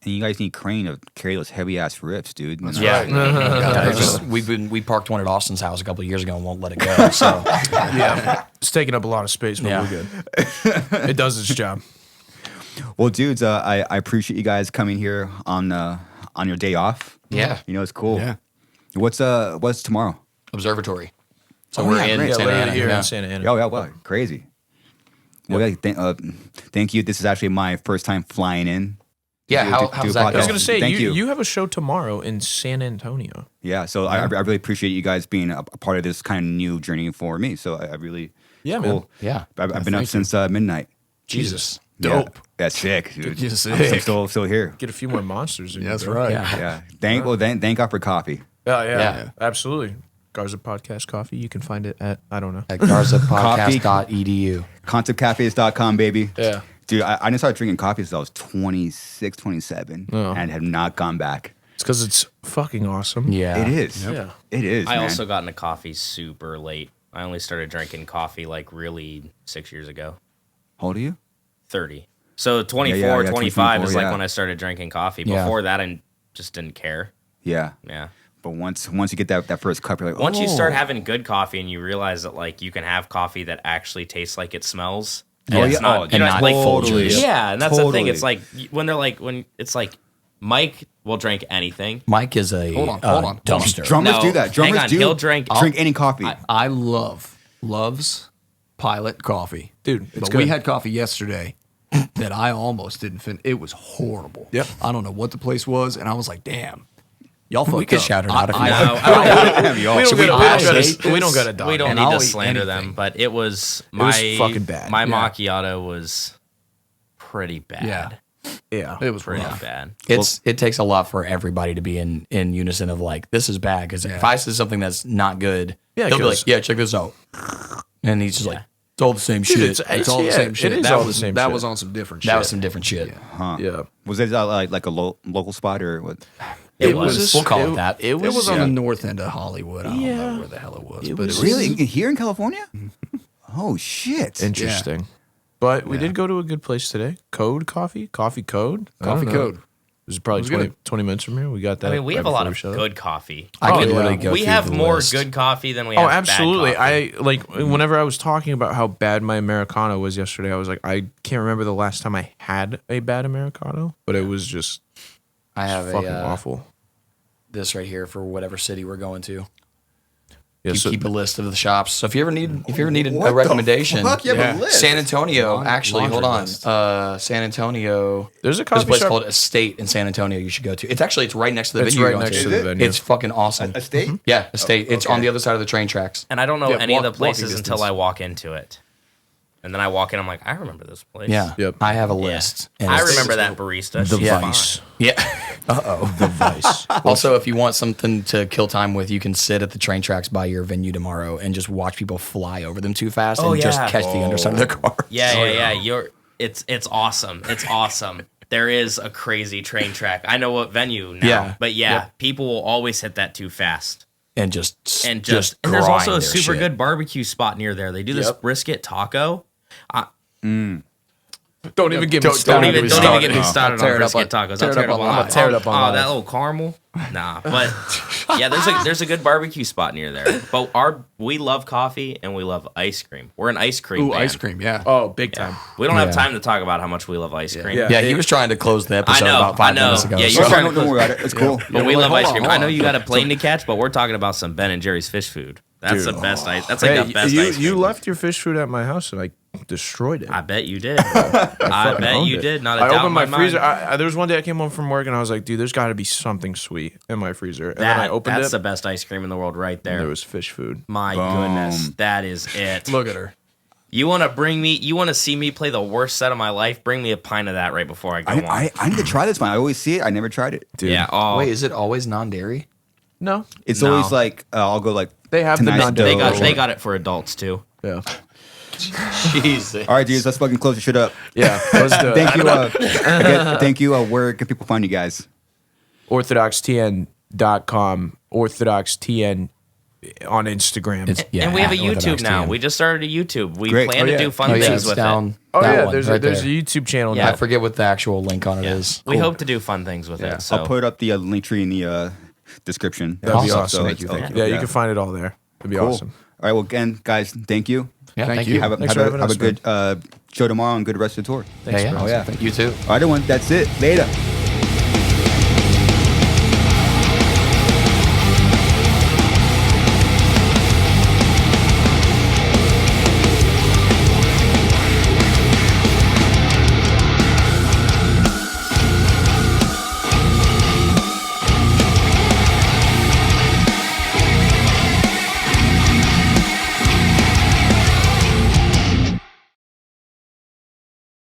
And you guys need crane to carry those heavy ass rips, dude. Yeah, it's just, we parked one at Austin's house a couple of years ago and won't let it go. So Yeah. It's taking up a lot of space, but Yeah. we're good. It does its job. Well, dudes, I appreciate you guys coming here on your day off. Yeah. You know, it's cool. Yeah. What's tomorrow? observatory. So Oh, we're yeah, in great. Yeah, Santa literally Ana. here Yeah. in Santa Ana. Oh, yeah, wow, crazy. Well, yeah, thank you. This is actually my first time flying in. Yeah, do how's a that podcast. I was going? gonna say Thank you. you have a show tomorrow in San Antonio. Yeah, so I really appreciate you guys being a part of this kind of new journey for me. So I really, Yeah, it's man. cool. Yeah. I've been up since midnight. Jesus. Yeah, Dope. that's sick, dude. You're I'm sick. still here. Get a few more monsters in. Yeah, that's bro. right. Yeah. Yeah, thank God for coffee. Oh yeah, Yeah. absolutely. Garza Podcast Coffee. You can find it at I don't know. At garzapodcast.edu. ConceptCafes.com, baby. Yeah. Dude, I didn't start drinking coffee since I was 26, 27, Oh. and have not gone back. It's because it's fucking awesome. Yeah. It is. Yeah. It is, I man. also got into coffee super late. I only started drinking coffee like really 6 years ago. How old are you? 30. So 24, yeah, 25 is 24, like yeah. when I started drinking coffee. Yeah. Before that, I just didn't care. Yeah. Yeah. But once you get that first cup, you're like, Once you oh. start having good coffee and you realize that like you can have coffee that actually tastes like it smells. Oh, and it's yeah. not, Oh, you and know, not like Folgers. Yeah, and that's the thing. Totally. It's like when it's like Mike will drink anything. Mike is a Hold on. dumpster. Drummers No, do that. Drummers hang on, do he'll drink- drink any coffee. I loves Pilot coffee. Dude, it's but good. we had coffee yesterday that I almost didn't finish. It was horrible. Yep. I don't know what the place was, and I was like, damn. Y'all We fucked could up. shout it out if you No, want. We don't got to we don't And need I'll to eat slander them, anything. but it was fucking bad. My Yeah. macchiato was pretty bad. Yeah, it was Pretty rough. bad. It takes a lot for everybody to be in unison of like, this is bad. Because if I say something that's not good, Yeah, he'll be 'cause- like, yeah, check this out. And he's just like, it's all the same shit. It's all the same shit. It is that all was, the same That shit. was on some different shit. That was some different shit. Huh. Yeah. Was it like a local spot or what? It was. We'll call it that. It It was on yeah. the north end of Hollywood. I don't know where the hell it was. But it was Really? Here in California? Oh shit! Interesting. But we did go to a good place today. Code Coffee? Coffee Code? I don't Coffee know. Code. It was probably It was 20, good. 20 minutes from here. We got that. I mean, we right have a lot before of we showed up. good coffee. I could yeah. literally go We through have the more list. good coffee than we Oh, have absolutely. bad coffee. I like whenever I was talking about how bad my Americano was yesterday, I was like, I can't remember the last time I had a bad Americano, but it was just I have fucking a awful. this right here for whatever city we're going to. Yeah, so Keep a list of the shops. So if you ever need What a the recommendation, fuck? You have a list? San Antonio. Actually, hold on. laundry San Antonio. there's a There's coffee a place shop. called Estate in San Antonio. You should go to. It's right next to the It's venue. right you're going next to. to the Is it? venue. It's fucking awesome. A state? Yeah, Estate. It's okay. on the other side of the train tracks. And I don't know Yeah, any of the walking places until distance. I walk into it. And then I walk in, I'm like, I remember this place. Yeah. Yep. I have a Yeah. list. and I it's- remember that barista. The She's Vice. fine. Yeah. The Vice. Also, if you want something to kill time with, you can sit at the train tracks by your venue tomorrow and just watch people fly over them too fast Oh, and just yeah. catch the underside of their car. Yeah. It's awesome. It's awesome. There is a crazy train track. I know what venue now. Yeah. But yeah, people will always hit that too fast. And just And there's also a grind their super shit. good barbecue spot near there. They do this brisket taco. Don't even get me Don't started. Don't even get me started Tear on it up brisket on- tacos. tear I'll it up on live. Tear it up on live. that little caramel. Nah, but yeah, there's a good barbecue spot near there. But we love coffee and we love ice cream. We're an ice cream. Ooh, band. ice cream. Yeah. Oh, big time. We don't have Yeah. time to talk about how much we love ice cream. Yeah. Yeah, he was trying to close the episode know, about 5 I know. minutes ago. Yeah, so- you're trying Don't worry about it. It's cool. But we we're love like, ice hold cream. on, I know hold you got a plane to catch, but we're talking about some Ben and Jerry's fish food. That's the best ice. That's like the best ice cream. You left your fish food at my house and I destroyed it. I bet you did. I bet owned you it. did. Not a I doubt opened in my my freezer. mind. There was one day I came home from work and I was like, dude, there's got to be something sweet in my freezer. And then I That, opened that's it. the best ice cream in the world right there. There was fish food. My goodness, that is it. Look at her. You want to see me play the worst set of my life? Bring me a pint of that right before I go on. I need to try this one. I always see it. I never tried it. Dude. Yeah. Oh, Wait, is it always non-dairy? No. It's No. always like I'll go like They have the tonight's non-dairy dough. they got it for adults too. Yeah. Jesus. All right, dudes, let's fucking close the shit up. Yeah. Let's do it. Thank you. Again, thank you. Where can people find you guys? OrthodoxTN.com. OrthodoxTN on Instagram. And we have a at YouTube Orthodox now. TN. We just started a YouTube. We Great. plan Oh, to yeah. do fun Oh, yeah, things it's with down. it. oh, that yeah. one There's right a there. YouTube channel Yeah. I now. forget what the actual link on it is. We hope to do fun things with it. So I'll put up the link tree in the description. That'd be So awesome. it's- Thank you. Yeah, you can find it all there. It'd be Cool. awesome. All right, well, again, guys, thank you. Yeah, Thank thank you. you. Have a, Thanks have for a, having have a us, man. good show tomorrow and good rest of the tour. Yeah, yeah. Oh, yeah. You too. All right, everyone, that's it. Later.